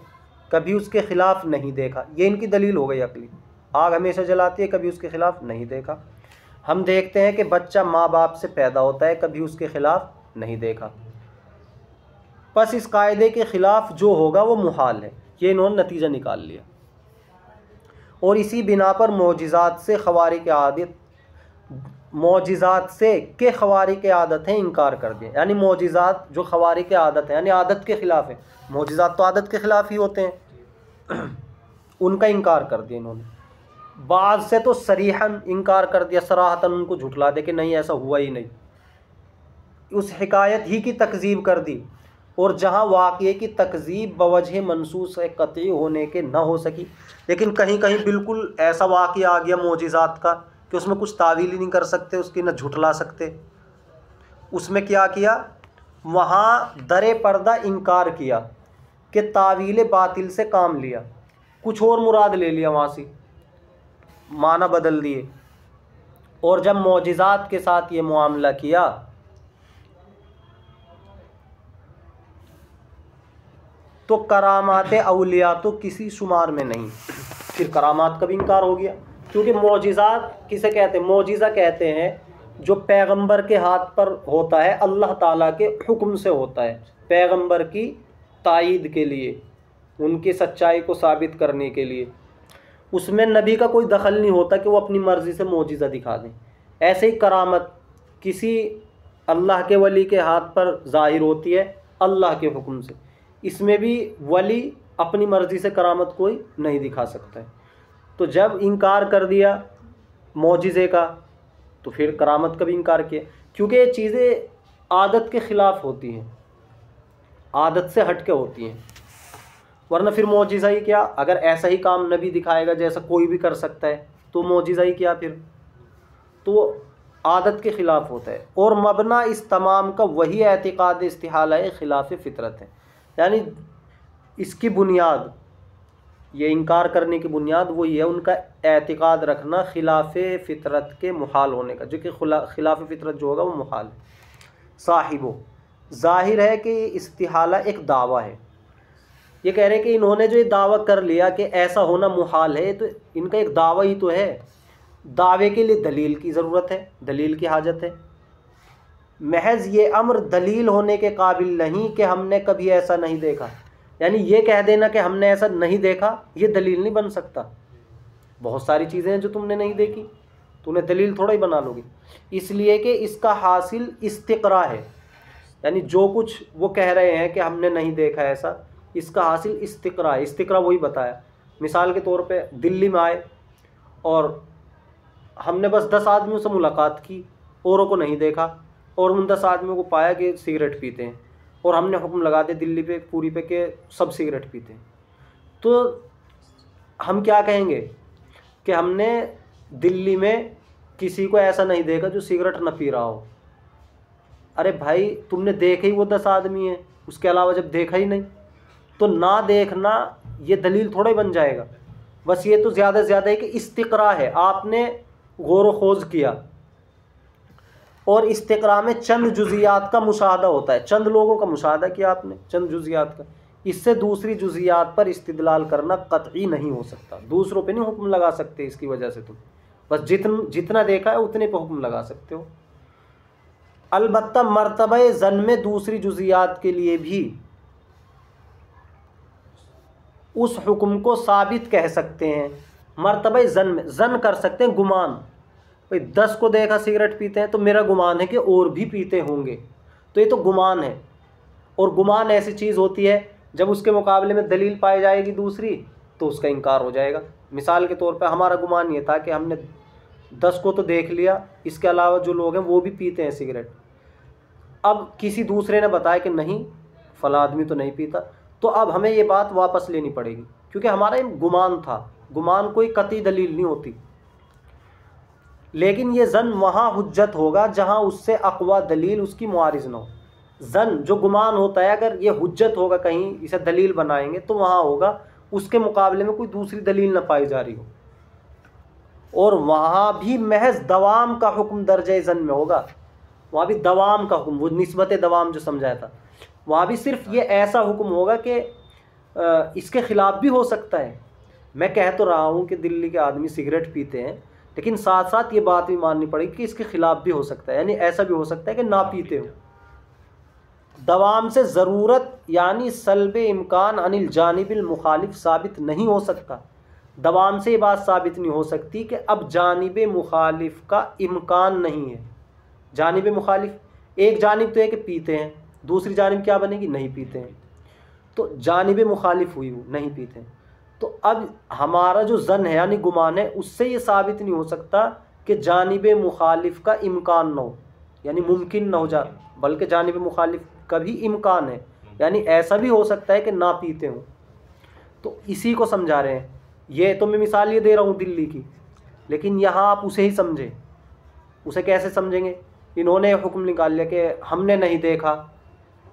کبھی اس کے خلاف نہیں دیکھا. یہ ان کی دلیل ہو گئی عقلی. آگ ہمیشہ جلاتی ہے، کبھی اس کے خلاف نہیں دیکھا. ہم دیکھتے ہیں کہ بچہ ماں باپ سے پیدا ہوتا ہے، کبھی اس کے خلاف نہیں دیکھا. بس اس قاعدے کے خلاف جو ہوگا وہ محال ہے. یہ انہوں نے نتیجہ نکال لیا. اور اسی بنا پر معجزات سے خوارق عادت ہیں انکار کر دیا. یعنی معجزات جو خوارق عادت ہیں یعنی عادت کے خلاف ہیں، معجزات تو عادت کے خلاف ہی ہوتے ہیں، ان کا انکار کر دیا انہوں نے. بعض سے تو صریحاً انکار کر دیا، صراحتاً ان کو جھٹلا دے کہ نہیں ایسا ہوا ہی نہیں، اس حکایت ہی کی تکذیب کر دی. اور جہاں واقعے کی تکذیب بوجہ منصوص قطعی ہونے کے نہ ہو سکی، لیکن کہیں کہیں بالکل ایسا واقعہ آ گیا معجزات کا کہ اس میں کچھ تعویل ہی نہیں کر سکتے، اس کی نہ جھٹلا سکتے، اس میں کیا کیا، وہاں در پردہ انکار کیا کہ تعویل باطل سے کام لیا، کچھ اور مراد لے لیا، وہاں سے معنی بدل دیے. اور جب معجزات کے ساتھ یہ معاملہ کیا تو کرامات اولیاء تو کسی شمار میں نہیں، پھر کرامات کا بھی انکار ہو گیا. کیونکہ معجزات کسے کہتے ہیں؟ معجزہ کہتے ہیں جو پیغمبر کے ہاتھ پر ہوتا ہے، اللہ تعالیٰ کے حکم سے ہوتا ہے، پیغمبر کی تائید کے لیے، ان کی سچائی کو ثابت کرنے کے لیے. اس میں نبی کا کوئی دخل نہیں ہوتا کہ وہ اپنی مرضی سے معجزہ دکھا دیں. ایسے ہی کرامت کسی اللہ کے ولی کے ہاتھ پر ظاہر ہوتی ہے اللہ کے حکم سے، اس میں بھی ولی اپنی مرضی سے کرامت کوئی نہیں دکھا سکتا ہے. تو جب انکار کر دیا معجزے کا تو پھر کرامت کا بھی انکار کیا، کیونکہ یہ چیزیں عادت کے خلاف ہوتی ہیں، عادت سے ہٹ کے ہوتی ہیں. ورنہ پھر معجزہ ہی کیا؟ اگر ایسا ہی کام نبی دکھائے گا جیسا کوئی بھی کر سکتا ہے تو معجزہ ہی کیا پھر؟ تو عادت کے خلاف ہوتا ہے. اور مبنا اس تمام کا وہی اعتقاد استحالہ خلاف فطرت ہے. یعنی اس کی بنیاد، یہ انکار کرنے کی بنیاد وہی ہے ان کا اعتقاد رکھنا خلاف فطرت کے محال ہونے کا، جو کہ خلاف فطرت جو ہوگا وہ محال ہے. صاحبو، ظاہر ہے کہ یہ استحالہ ایک دعویٰ ہے. یہ کہہ رہے ہیں کہ انہوں نے جو یہ دعویٰ کر لیا کہ ایسا ہونا محال ہے، تو ان کا ایک دعویٰ ہی تو ہے. دعوے کے لیے دلیل کی ضرورت ہے، دلیل کی حاجت ہے. محض یہ امر دلیل ہونے کے قابل نہیں کہ ہم نے کبھی ایسا نہیں دیکھا. یعنی یہ کہہ دینا کہ ہم نے ایسا نہیں دیکھا یہ دلیل نہیں بن سکتا. بہت ساری چیزیں ہیں جو تم نے نہیں دیکھی، تو انہیں دلیل تھوڑا ہی بنا لو گی. اس لیے کہ اس کا حاصل استقراء ہے. یعنی جو کچھ وہ کہہ رہے ہیں کہ ہم نے نہیں دیکھا ایسا، اس کا حاصل استقراء ہے. استقراء وہی بتایا. مثال کے طور پہ دلی میں آئے اور ہم نے بس 10 آدمیوں سے ملاقات کی، اوروں کو نہیں دیکھا، اور ان 10 آدمیوں کو پایا کہ سگریٹ پیتے ہیں، اور ہم نے حکم لگا دیا دلی پہ پوری پہ کہ سب سگریٹ پیتے ہیں. تو ہم کیا کہیں گے کہ ہم نے دلی میں کسی کو ایسا نہیں دیکھا جو سگریٹ نہ پی رہا ہو. ارے بھائی تم نے دیکھے ہی وہ 10 آدمی ہیں، اس کے علاوہ جب دیکھا ہی نہیں تو نہ دیکھنا یہ دلیل تھوڑا ہی بن جائے گا. بس یہ تو زیادہ سے زیادہ ہے کہ استقراء ہے، آپ نے غور و خوض کیا. اور استقراء میں چند جزیات کا مشاہدہ ہوتا ہے، چند لوگوں کا مشاہدہ کیا آپ نے، چند جزیات کا. اس سے دوسری جزیات پر استدلال کرنا قطعی نہیں ہو سکتا. دوسروں پہ نہیں حکم لگا سکتے. اس کی وجہ سے تم بس جتنا دیکھا ہے اتنے پہ حکم لگا سکتے ہو. البتہ مرتبہ ظن میں دوسری جزیات کے لیے بھی اس حکم کو ثابت کہہ سکتے ہیں. مرتبہ ظن میں ظن کر سکتے ہیں، گمان. بھئی 10 کو دیکھا سگریٹ پیتے ہیں تو میرا گمان ہے کہ اور بھی پیتے ہوں گے، تو یہ تو گمان ہے. اور گمان ایسی چیز ہوتی ہے جب اس کے مقابلے میں دلیل پائی جائے گی دوسری تو اس کا انکار ہو جائے گا. مثال کے طور پہ ہمارا گمان یہ تھا کہ ہم نے 10 کو تو دیکھ لیا، اس کے علاوہ جو لوگ ہیں وہ بھی پیتے ہیں سگریٹ. اب کسی دوسرے نے بتایا کہ نہیں فلاں آدمی تو نہیں پیتا، تو اب ہمیں یہ بات واپس لینی پڑے گی، کیونکہ ہمارا یہ گمان تھا. گمان کوئی قطعی دلیل نہیں ہوتی. لیکن یہ ظن وہاں حجت ہوگا جہاں اس سے اقوی دلیل اس کی معارض نہ ہو. ظن جو گمان ہوتا ہے اگر یہ حجت ہوگا، کہیں اسے دلیل بنائیں گے تو وہاں ہوگا اس کے مقابلے میں کوئی دوسری دلیل نہ پائی جا رہی ہو. اور وہاں بھی محض دوام کا حکم درجہ ظن میں ہوگا. وہاں بھی دوام کا حکم، وہ نسبت دوام جو سمجھایا تھا، وہاں بھی صرف یہ ایسا حکم ہوگا کہ اس کے خلاف بھی ہو سکتا ہے. میں کہہ تو رہا ہوں کہ دلی کے آدمی سگریٹ پیتے ہیں، لیکن ساتھ ساتھ یہ بات بھی ماننی پڑے گی کہ اس کے خلاف بھی ہو سکتا ہے. یعنی ایسا بھی ہو سکتا ہے کہ نہ پیتے ہو. دوام سے ضرورت یعنی سلب امکان عن الجانب المخالف ثابت نہیں ہو سکتا. دوام سے یہ بات ثابت نہیں ہو سکتی کہ اب جانب مخالف کا امکان نہیں ہے. جانب مخالف ایک جانب تو ہے کہ پیتے ہیں، دوسری جانب کیا بنے گی؟ نہیں پیتے ہیں. تو جانب مخالف ہوئی وہ نہیں پیتے ہیں. تو اب ہمارا جو ظن ہے یعنی گمان ہے، اس سے یہ ثابت نہیں ہو سکتا کہ جانب مخالف کا امکان نہ ہو، یعنی ممکن نہ ہو جا، بلکہ جانب مخالف کا بھی امکان ہے، یعنی ایسا بھی ہو سکتا ہے کہ نہ پیتے ہوں. تو اسی کو سمجھا رہے ہیں. یہ تو میں مثال یہ دے رہا ہوں دلی کی، لیکن یہاں آپ اسے ہی سمجھیں. اسے کیسے سمجھیں گے؟ انہوں نے حکم نکال لیا کہ ہم نے نہیں دیکھا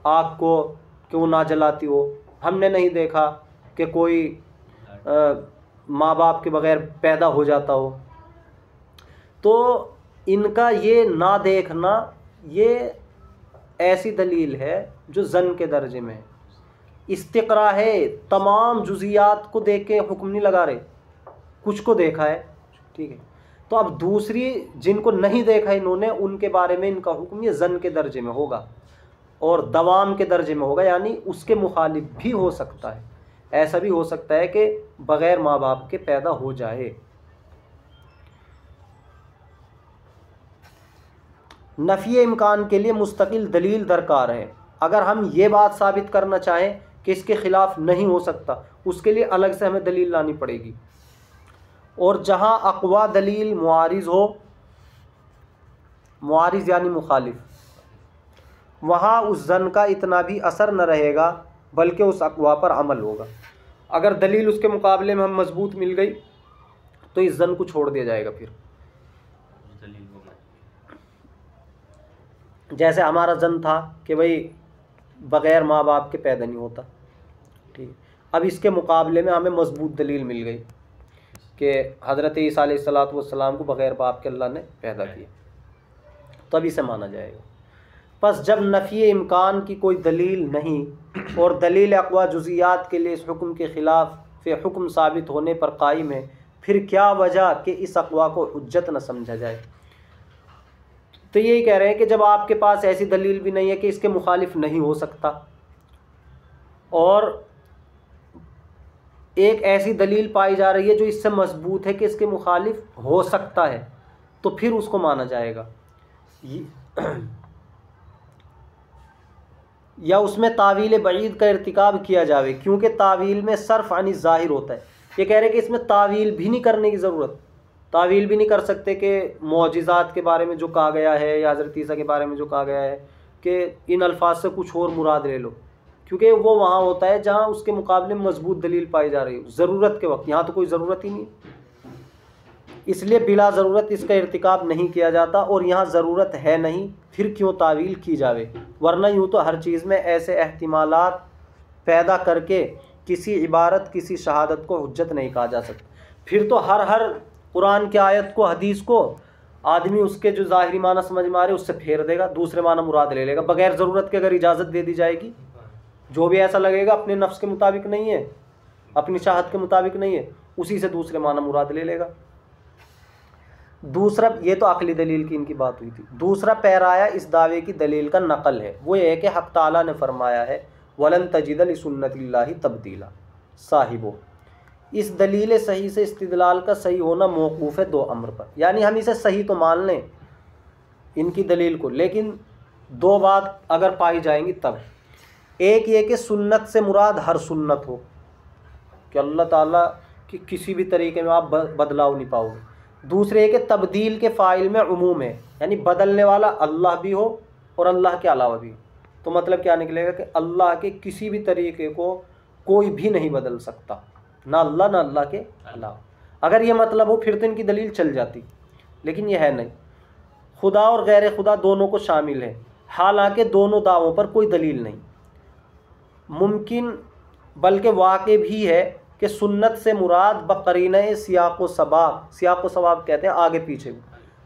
آگ کو کہ وہ نہ جلاتی ہو، ہم نے نہیں دیکھا کہ کوئی ماں باپ کے بغیر پیدا ہو جاتا ہو. تو ان کا یہ نہ دیکھنا یہ ایسی دلیل ہے جو ظن کے درجے میں ہے. استقرا ہے، تمام جزیات کو دیکھ کے حکم نہیں لگا رہے، کچھ کو دیکھا ہے، ٹھیک ہے. تو اب دوسری جن کو نہیں دیکھا انہوں نے، ان کے بارے میں ان کا حکم یہ ظن کے درجے میں ہوگا اور دوام کے درجے میں ہوگا، یعنی اس کے مخالف بھی ہو سکتا ہے. ایسا بھی ہو سکتا ہے کہ بغیر ماں باپ کے پیدا ہو جائے. نفی امکان کے لیے مستقل دلیل درکار ہے. اگر ہم یہ بات ثابت کرنا چاہیں کہ اس کے خلاف نہیں ہو سکتا، اس کے لیے الگ سے ہمیں دلیل لانی پڑے گی. اور جہاں اقوا دلیل معارض ہو، معارض یعنی مخالف، وہاں اس ظن کا اتنا بھی اثر نہ رہے گا بلکہ اس اقوا پر عمل ہوگا. اگر دلیل اس کے مقابلے میں ہم مضبوط مل گئی تو اس ظن کو چھوڑ دیا جائے گا. پھر جیسے ہمارا ظن تھا کہ بھئی بغیر ماں باپ کے پیدا نہیں ہوتا، ٹھیک. اب اس کے مقابلے میں ہمیں مضبوط دلیل مل گئی کہ حضرت عیسیٰ علیہ السلام کو بغیر باپ کے اللہ نے پیدا کیا، تو اب اسے مانا جائے گا. پس جب نفی امکان کی کوئی دلیل نہیں اور دلیل اقوا جزیات کے لیے اس حکم کے خلاف حکم ثابت ہونے پر قائم ہے، پھر کیا وجہ کہ اس اقوا کو حجت نہ سمجھا جائے؟ تو یہی کہہ رہے ہیں کہ جب آپ کے پاس ایسی دلیل بھی نہیں ہے کہ اس کے مخالف نہیں ہو سکتا، اور ایک ایسی دلیل پائی جا رہی ہے جو اس سے مضبوط ہے کہ اس کے مخالف ہو سکتا ہے، تو پھر اس کو مانا جائے گا. یا اس میں تعویل بعید کا ارتکاب کیا جاوے، کیونکہ تعویل میں صرف عن الظاہر ہوتا ہے. یہ کہہ رہے ہیں کہ اس میں تعویل بھی نہیں کرنے کی ضرورت، تعویل بھی نہیں کر سکتے کہ معجزات کے بارے میں جو کہا گیا ہے یا حضرت عیسیٰ کے بارے میں جو کہا گیا ہے کہ ان الفاظ سے کچھ اور مراد لے لو، کیونکہ وہ وہاں ہوتا ہے جہاں اس کے مقابلے میں مضبوط دلیل پائی جا رہی ہے ضرورت کے وقت. یہاں تو کوئی ضرورت ہی نہیں، اس لیے بلا ضرورت اس کا ارتکاب نہیں کیا جاتا، اور یہاں ضرورت ہے نہیں پھر کیوں تعویل کی جاوے. ورنہ یوں تو ہر چیز میں ایسے احتمالات پیدا کر کے کسی عبارت کسی شہادت کو حجت نہیں کہا جا سکتا. پھر تو ہر قرآن کی آیت کو حدیث کو آدمی اس کے جو ظاہری معنی سمجھ میں آ رہے اس سے پھیر دے گا، دوسرے معنی مراد لے لے گا بغیر ضرورت کے. اگر اجازت دے دی جائے گی، جو بھی ایسا لگے گا اپنے نفس کے مطابق نہیں ہے، اپنی چاہت کے مطابق نہیں ہے، اسی سے دوسرے معنی مراد لے لے گا. دوسرا، یہ تو عقلی دلیل کی ان کی بات ہوئی تھی. دوسرا پیرایا اس دعوے کی دلیل کا نقل ہے، وہ یہ ہے کہ حق تعالیٰ نے فرمایا ہے وَلَن تَجِدَ لِسُنَّتِ اللَّهِ تَبْدِيلًا. صاحبو، اس دلیل صحیح سے استدلال کا صحیح ہونا موقوف ہے دو امر پر. یعنی ہم اسے صحیح تو مان لیں ان کی دلیل کو، لیکن دو بات اگر پائی جائیں گی تب. ایک یہ کہ سنت سے مراد ہر سنت ہو، کہ اللہ تعالیٰ کی کسی بھی طریقے میں آپ بدلاؤ نہیں پاؤ گے. دوسرے یہ کہ تبدیل کے فاعل میں عموم ہے، یعنی بدلنے والا اللہ بھی ہو اور اللہ کے علاوہ بھی ہو. تو مطلب کیا نکلے گا کہ اللہ کے کسی بھی طریقے کو کوئی بھی نہیں بدل سکتا، نہ اللہ نہ اللہ کے علاوہ. اگر یہ مطلب ہو پھر تو ان کی دلیل چل جاتی، لیکن یہ ہے نہیں. خدا اور غیر خدا دونوں کو شامل ہے، حالانکہ دونوں دعووں پر کوئی دلیل نہیں. ممکن بلکہ واقع بھی ہے کہ سنت سے مراد بقرینہ سیاق و سباق، سیاق و سباق کہتے ہیں آگے پیچھے،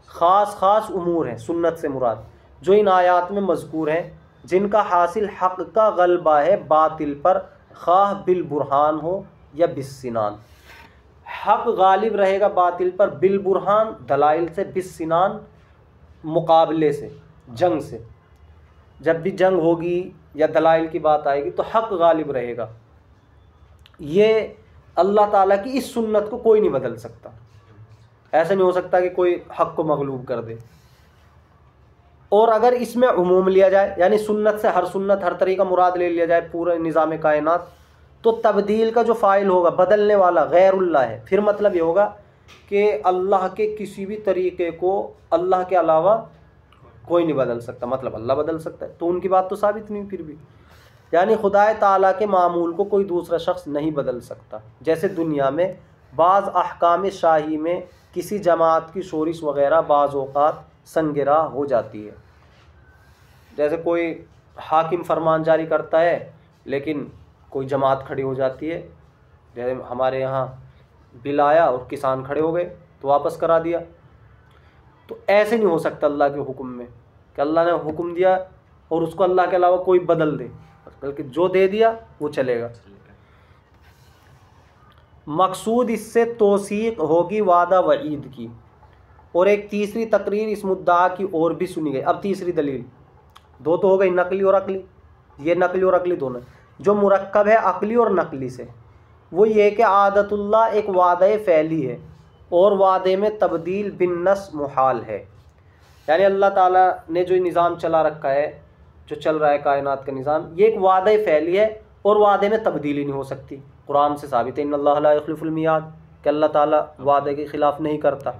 خاص امور ہیں سنت سے مراد جو ان آیات میں مذکور ہیں، جن کا حاصل حق کا غلبہ ہے باطل پر، خواہ بالبرہان ہو یا بالسنان. حق غالب رہے گا باطل پر بالبرہان، دلائل سے، بالسنان مقابلے سے، جنگ سے. جب بھی جنگ ہوگی یا دلائل کی بات آئے گی تو حق غالب رہے گا. یہ اللہ تعالیٰ کی اس سنت کو کوئی نہیں بدل سکتا. ایسا نہیں ہو سکتا کہ کوئی حق کو مغلوب کر دے. اور اگر اس میں عموم لیا جائے، یعنی سنت سے ہر سنت ہر طریقہ مراد لے لیا جائے پورے نظام کائنات، تو تبدیل کا جو فاعل ہوگا، بدلنے والا غیر اللہ ہے. پھر مطلب یہ ہوگا کہ اللہ کے کسی بھی طریقے کو اللہ کے علاوہ کوئی نہیں بدل سکتا، مطلب اللہ بدل سکتا ہے. تو ان کی بات تو ثابت نہیں پھر بھی. یعنی خدا تعالیٰ کے معمول کو کوئی دوسرا شخص نہیں بدل سکتا. جیسے دنیا میں بعض احکام شاہی میں کسی جماعت کی شورش وغیرہ بعض اوقات سنگ راہ ہو جاتی ہے. جیسے کوئی حاکم فرمان جاری کرتا ہے لیکن کوئی جماعت کھڑی ہو جاتی ہے. جیسے ہمارے یہاں بل آیا اور کسان کھڑے ہو گئے تو واپس کرا دیا. تو ایسے نہیں ہو سکتا اللہ کے حکم میں کہ اللہ نے حکم دیا اور اس کو اللہ کے علاوہ کوئی بدل دے، بلکہ جو دے دیا وہ چلے گا. مقصود اس سے توثیق ہوگی وعدہ وعید کی. اور ایک تیسری تقریر اس مدعا کی اور بھی سنی گئی. اب تیسری دلیل، دو تو ہو گئی نقلی اور عقلی. یہ نقلی اور عقلی دونوں جو مرکب ہے عقلی اور نقلی سے، وہ یہ کہ عادت اللہ ایک وعدہ فعلی ہے اور وعدے میں تبدیل بالنص محال ہے. یعنی اللہ تعالیٰ نے جو نظام چلا رکھا ہے، جو چل رہا ہے کائنات کا نظام، یہ ایک وعدہ فعلی ہے اور وعدے میں تبدیلی نہیں ہو سکتی. قرآن سے ثابت ہے ان اللہ لا یخلف المیعاد، کہ اللہ تعالیٰ وعدے کے خلاف نہیں کرتا.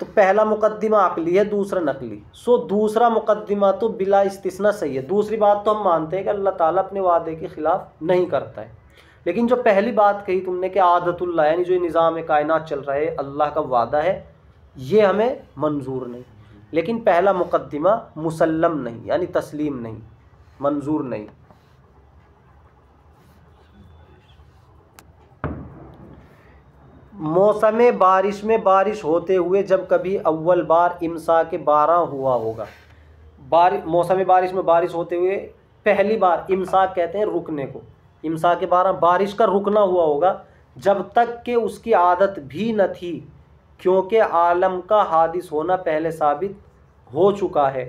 تو پہلا مقدمہ عقلی ہے، دوسرا نقلی. دوسرا مقدمہ تو بلا استثناء صحیح ہے. دوسری بات تو ہم مانتے ہیں کہ اللہ تعالیٰ اپنے وعدے کے خلاف نہیں کرتا ہے. لیکن جو پہلی بات کہی تم نے کہ عادت اللہ، یعنی جو نظام کائنات چل رہا ہے اللہ کا وعدہ ہے، یہ ہمیں منظور نہیں. لیکن پہلا مقدمہ مسلم نہیں، یعنی تسلیم نہیں، منظور نہیں. موسم بارش میں بارش ہوتے ہوئے جب کبھی اول بار امساک بارہ ہوا ہوگا. موسم بارش میں بارش ہوتے ہوئے پہلی بار امساک کہتے ہیں رکنے کو. امساک بارہ بارش کا رکنا ہوا ہوگا جب تک کہ اس کی عادت بھی نہ تھی، کیونکہ عالم کا حادث ہونا پہلے ثابت ہو چکا ہے.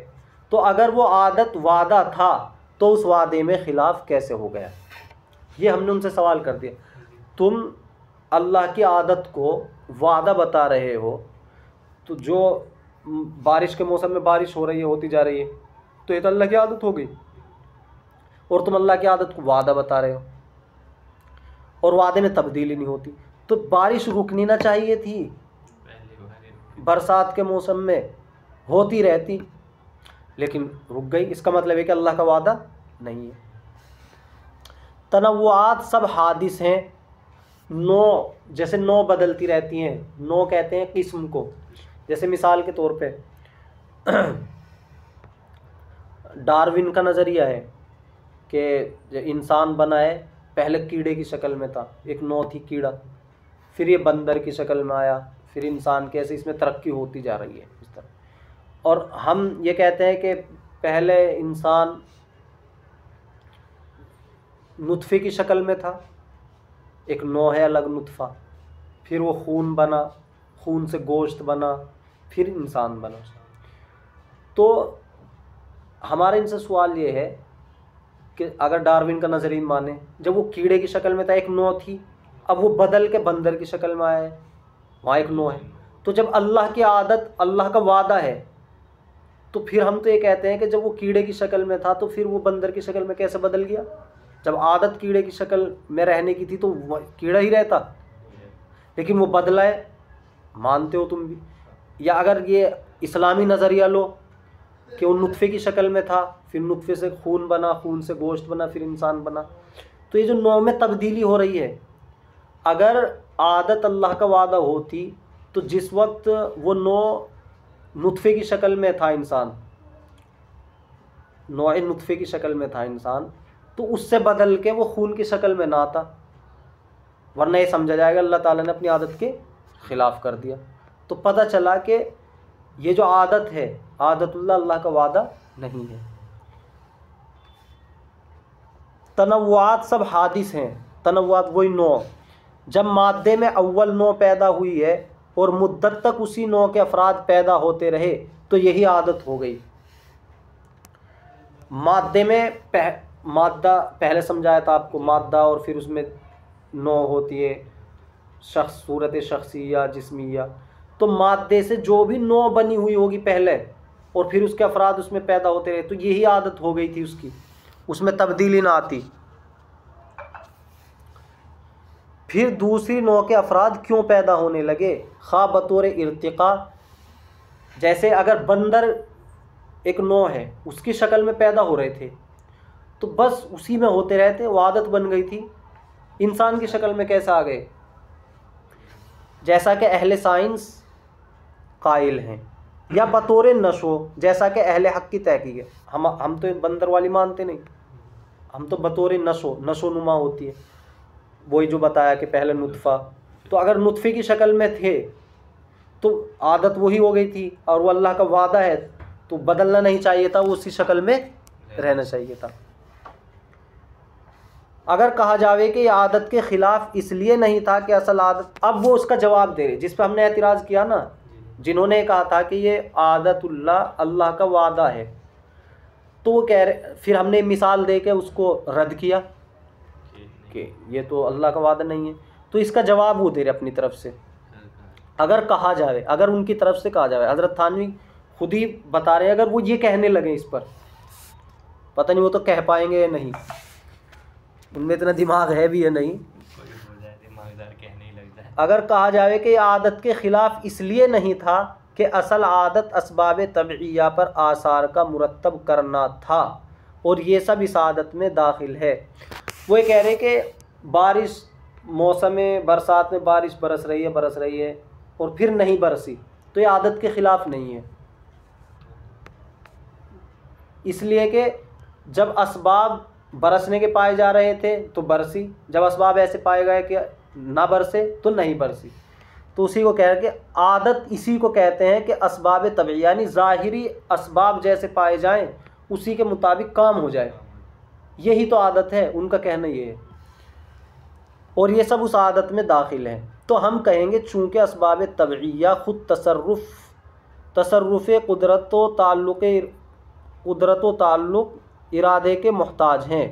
تو اگر وہ عادت وعدہ تھا تو اس وعدے میں خلاف کیسے ہو گیا؟ یہ ہم نے ان سے سوال کر دیا. تم اللہ کی عادت کو وعدہ بتا رہے ہو، تو جو بارش کے موسم میں بارش ہو رہی ہے، ہوتی جا رہی ہے، تو یہ تو اللہ کی عادت ہو گئی. اور تم اللہ کی عادت کو وعدہ بتا رہے ہو اور وعدے میں تبدیلی نہیں ہوتی. تو بارش رکنی نہ چاہیے تھی، برسات کے موسم میں ہوتی رہتی، لیکن رک گئی. اس کا مطلب ہے کہ اللہ کا وعدہ نہیں ہے. تنوعات سب حادث ہیں. جیسے نو بدلتی رہتی ہیں، نو کہتے ہیں قسم کو. جیسے مثال کے طور پہ ڈاروین کا نظریہ ہے کہ جو انسان بنا ہے پہلے کیڑے کی شکل میں تھا، ایک نو تھی کیڑا، پھر یہ بندر کی شکل میں آیا، پھر انسان، کیسے اس میں ترقی ہوتی جا رہی ہے اس طرح. اور ہم یہ کہتے ہیں کہ پہلے انسان نطفے کی شکل میں تھا، ایک نوع ہے الگ نطفہ، پھر وہ خون بنا، خون سے گوشت بنا، پھر انسان بنا. تو ہمارا ان سے سوال یہ ہے کہ اگر ڈاروین کا نظریہ مانے، جب وہ کیڑے کی شکل میں تھا ایک نوع تھی، اب وہ بدل کے بندر کی شکل میں آیا ہے، وہاں ایک نوع ہے. تو جب اللہ کی عادت، اللہ کا وعدہ ہے، تو پھر ہم تو یہ کہتے ہیں کہ جب وہ کیڑے کی شکل میں تھا تو پھر وہ بندر کی شکل میں کیسے بدل گیا؟ جب عادت کیڑے کی شکل میں رہنے کی تھی تو وہ کیڑا ہی رہتا، لیکن وہ بدلا ہے. مانتے ہو تم بھی؟ یا اگر یہ اسلامی نظریہ لو کہ وہ نطفے کی شکل میں تھا، پھر نطفے سے خون بنا، خون سے گوشت بنا، پھر انسان بنا. تو یہ جو نوع میں تبدیلی ہو رہی ہے، اگر عادت اللہ کا وعدہ ہوتی تو جس وقت وہ نوع نطفے کی شکل میں تھا، انسان نوع نطفے کی شکل میں تھا انسان، تو اس سے بدل کے وہ خون کی شکل میں نہ آتا، ورنہ یہ سمجھا جائے گا اللہ تعالیٰ نے اپنی عادت کے خلاف کر دیا. تو پتہ چلا کہ یہ جو عادت ہے، عادت اللہ کا وعدہ نہیں ہے. تنوعات سب حادث ہیں. تنوعات وہی نوع، جب مادے میں اول نوع پیدا ہوئی ہے اور مدت تک اسی نوع کے افراد پیدا ہوتے رہے تو یہی عادت ہو گئی. مادے میں مادہ پہلے سمجھایا تھا آپ کو، مادہ اور پھر اس میں نو ہوتی ہے، شخص، صورت شخصیہ، جسمیہ، تو مادے سے جو بھی نو بنی ہوئی ہوگی پہلے اور پھر اس کے افراد اس میں پیدا ہوتے رہے، تو یہی عادت ہو گئی تھی اس کی، اس میں تبدیلی نہ آتی۔ پھر دوسری نوع کے افراد کیوں پیدا ہونے لگے؟ خواہ بطور ارتقاء، جیسے اگر بندر ایک نوع ہے، اس کی شکل میں پیدا ہو رہے تھے تو بس اسی میں ہوتے رہتے، وہ عادت بن گئی تھی۔ انسان کی شکل میں کیسے آ گئے؟ جیسا کہ اہل سائنس قائل ہیں، یا بطور نشو، جیسا کہ اہل حق کی تحقیق ہے۔ ہم تو بندر والی مانتے نہیں، ہم تو بطور نشو نما ہوتی ہے، وہی جو بتایا کہ پہلے نطفہ، تو اگر نطفے کی شکل میں تھے تو عادت وہی ہو گئی تھی، اور وہ اللہ کا وعدہ ہے تو بدلنا نہیں چاہیے تھا، وہ اسی شکل میں رہنا چاہیے تھا۔ اگر کہا جاوے کہ یہ عادت کے خلاف اس لیے نہیں تھا کہ اصل عادت، اب وہ اس کا جواب دے رہے جس پہ ہم نے اعتراض کیا نا، جنہوں نے کہا تھا کہ یہ عادت اللہ کا وعدہ ہے، تو وہ کہہ رہے، پھر ہم نے مثال دے کے اس کو رد کیا کہ یہ تو اللہ کا وعدہ نہیں ہے، تو اس کا جواب وہ دے رہے اپنی طرف سے۔ اگر کہا جائے، اگر ان کی طرف سے کہا جائے، حضرت تھانوی خود ہی بتا رہے ہیں، اگر وہ یہ کہنے لگے اس پر، پتہ نہیں وہ تو کہہ پائیں گے یا نہیں، ان میں اتنا دماغ ہے بھی یا نہیں، اگر کہا جائے کہ یہ عادت کے خلاف اس لیے نہیں تھا کہ اصل عادت اسباب طبعیہ پر آثار کا مرتب کرنا تھا، اور یہ سب اس عادت میں داخل ہے۔ وہ یہ کہہ رہے کہ بارش، موسم برسات میں بارش برس رہی ہے اور پھر نہیں برسی، تو یہ عادت کے خلاف نہیں ہے، اس لیے کہ جب اسباب برسنے کے پائے جا رہے تھے تو برسی، جب اسباب ایسے پائے گئے کہ نہ برسے تو نہیں برسی، تو اسی کو کہہ رہے کہ عادت اسی کو کہتے ہیں کہ اسباب طبعی، یعنی ظاہری اسباب جیسے پائے جائیں اسی کے مطابق کام ہو جائے، یہی تو عادت ہے، ان کا کہنا یہ ہے، اور یہ سب اس عادت میں داخل ہیں۔ تو ہم کہیں گے چونکہ اسباب طبعیہ خود تصرف قدرت و تعلق ارادے کے محتاج ہیں،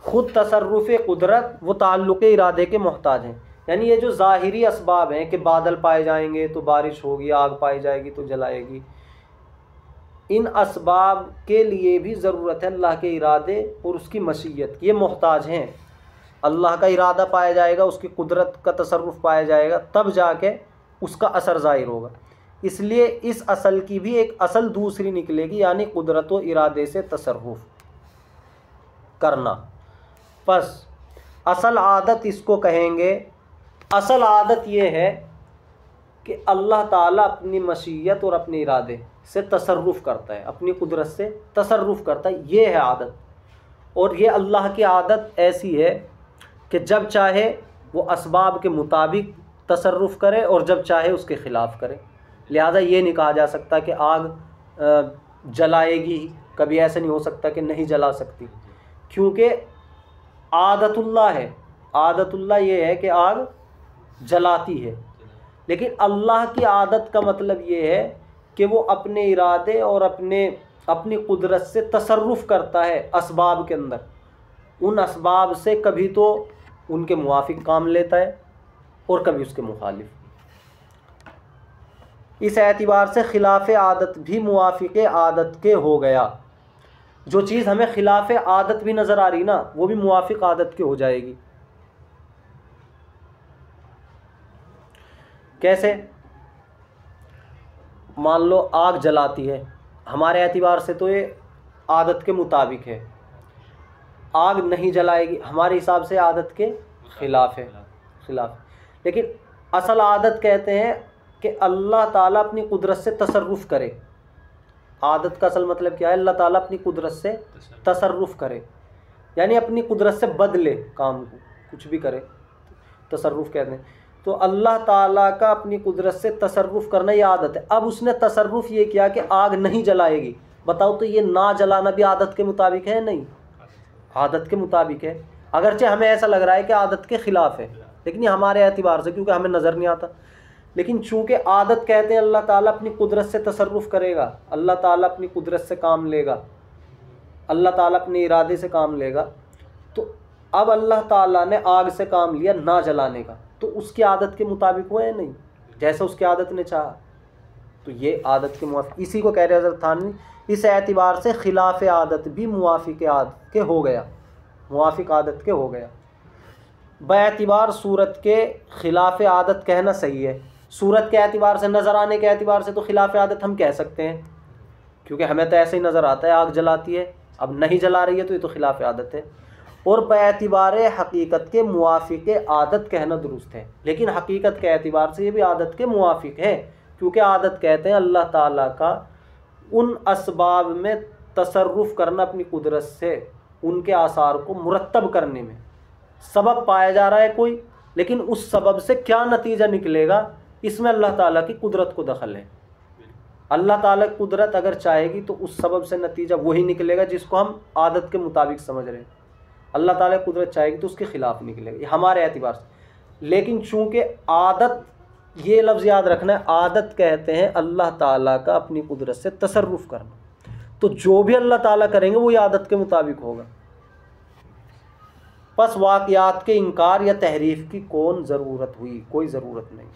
خود تصرف قدرت و تعلق ارادے کے محتاج ہیں، یعنی یہ جو ظاہری اسباب ہیں کہ بادل پائے جائیں گے تو بارش ہوگی، آگ پائی جائے گی تو جلائے گی، ان اسباب کے لیے بھی ضرورت ہے اللہ کے ارادے اور اس کی مشیت، یہ محتاج ہیں۔ اللہ کا ارادہ پایا جائے گا، اس کی قدرت کا تصرف پایا جائے گا، تب جا کے اس کا اثر ظاہر ہوگا۔ اس لیے اس اصل کی بھی ایک اصل دوسری نکلے گی، یعنی قدرت و ارادے سے تصرف کرنا۔ پس اصل عادت اس کو کہیں گے، اصل عادت یہ ہے کہ اللہ تعالیٰ اپنی مشیت اور اپنے ارادے سے تصرف کرتا ہے، اپنی قدرت سے تصرف کرتا ہے، یہ ہے عادت۔ اور یہ اللہ کی عادت ایسی ہے کہ جب چاہے وہ اسباب کے مطابق تصرف کرے اور جب چاہے اس کے خلاف کرے، لہذا یہ نہیں کہا جا سکتا کہ آگ جلائے گی، کبھی ایسا نہیں ہو سکتا کہ نہیں جلا سکتی، کیونکہ عادت اللہ ہے، عادت اللہ یہ ہے کہ آگ جلاتی ہے، لیکن اللہ کی عادت کا مطلب یہ ہے کہ وہ اپنے ارادے اور اپنی قدرت سے تصرف کرتا ہے اسباب کے اندر، ان اسباب سے کبھی تو ان کے موافق کام لیتا ہے اور کبھی اس کے مخالف۔ اس اعتبار سے خلاف عادت بھی موافق عادت کے ہو گیا، جو چیز ہمیں خلاف عادت بھی نظر آ رہی نا وہ بھی موافق عادت کے ہو جائے گی۔ کیسے؟ مان لو آگ جلاتی ہے، ہمارے اعتبار سے تو یہ عادت کے مطابق ہے، آگ نہیں جلائے گی ہمارے حساب سے عادت کے خلاف ہے، لیکن اصل عادت کہتے ہیں کہ اللہ تعالیٰ اپنی قدرت سے تصرف کرے۔ عادت کا اصل مطلب کیا ہے؟ اللہ تعالیٰ اپنی قدرت سے تصرف کرے، یعنی اپنی قدرت سے بدلے کام کو، کچھ بھی کرے، تصرف کہتے ہیں۔ تو اللہ تعالیٰ کا اپنی قدرت سے تصرف کرنا یہ عادت ہے۔ اب اس نے تصرف یہ کیا کہ آگ نہیں جلائے گی، بتاؤ تو یہ نہ جلانا بھی عادت کے مطابق ہے؟ نہیں، عادت کے مطابق ہے، اگرچہ ہمیں ایسا لگ رہا ہے کہ عادت کے خلاف ہے، لیکن یہ ہمارے اعتبار سے کیونکہ ہمیں نظر نہیں آتا، لیکن چونکہ عادت کہتے ہیں اللہ تعالیٰ اپنی قدرت سے تصرف کرے گا، اللہ تعالیٰ اپنی قدرت سے کام لے گا، اللہ تعالیٰ اپنے ارادے سے کام لے گا، تو اب اللہ تعالیٰ نے آگ سے کام لیا نہ جلانے کا، تو اس کی عادت کے مطابق ہوا ہے نہیں، جیسا اس کی عادت نے چاہا، تو یہ عادت کے موافق، اسی کو کہہ رہے حضرت تھانوی، اس اعتبار سے خلاف عادت بھی موافق عادت کے ہو گیا، موافق عادت کے ہو گیا۔ باعتبار صورت کے خلاف عادت کہنا صحیح ہے، صورت کے اعتبار سے، نظر آنے کے اعتبار سے تو خلاف عادت ہم کہہ سکتے ہیں، کیونکہ ہمیں تو ایسے ہی نظر آتا ہے آگ جلاتی ہے، اب نہیں جلا رہی ہے تو یہ تو خلاف عادت ہے، اور باعتبار حقیقت کے موافق عادت کہنا درست ہے، لیکن حقیقت کے اعتبار سے یہ بھی عادت کے موافق ہے، کیونکہ عادت کہتے ہیں اللہ تعالیٰ کا ان اسباب میں تصرف کرنا اپنی قدرت سے، ان کے آثار کو مرتب کرنے میں، سبب پایا جا رہا ہے کوئی، لیکن اس سبب سے کیا نتیجہ نکلے گا اس میں اللہ تعالیٰ کی قدرت کو دخل ہے۔ اللہ تعالیٰ کی قدرت اگر چاہے گی تو اس سبب سے نتیجہ وہی نکلے گا جس کو ہم عادت کے مطابق سمجھ رہے ہیں، اللہ تعالیٰ کی قدرت چاہے گی تو اس کے خلاف نکلے گا، یہ ہمارے اعتبار سے۔ لیکن چونکہ عادت، یہ لفظ یاد رکھنا ہے، عادت کہتے ہیں اللہ تعالیٰ کا اپنی قدرت سے تصرف کرنا، تو جو بھی اللہ تعالیٰ کریں گے وہ عادت کے مطابق ہوگا۔ پس واقعات کے انکار یا تحریف کی کون ضرورت ہوئی؟ کوئی ضرورت نہیں۔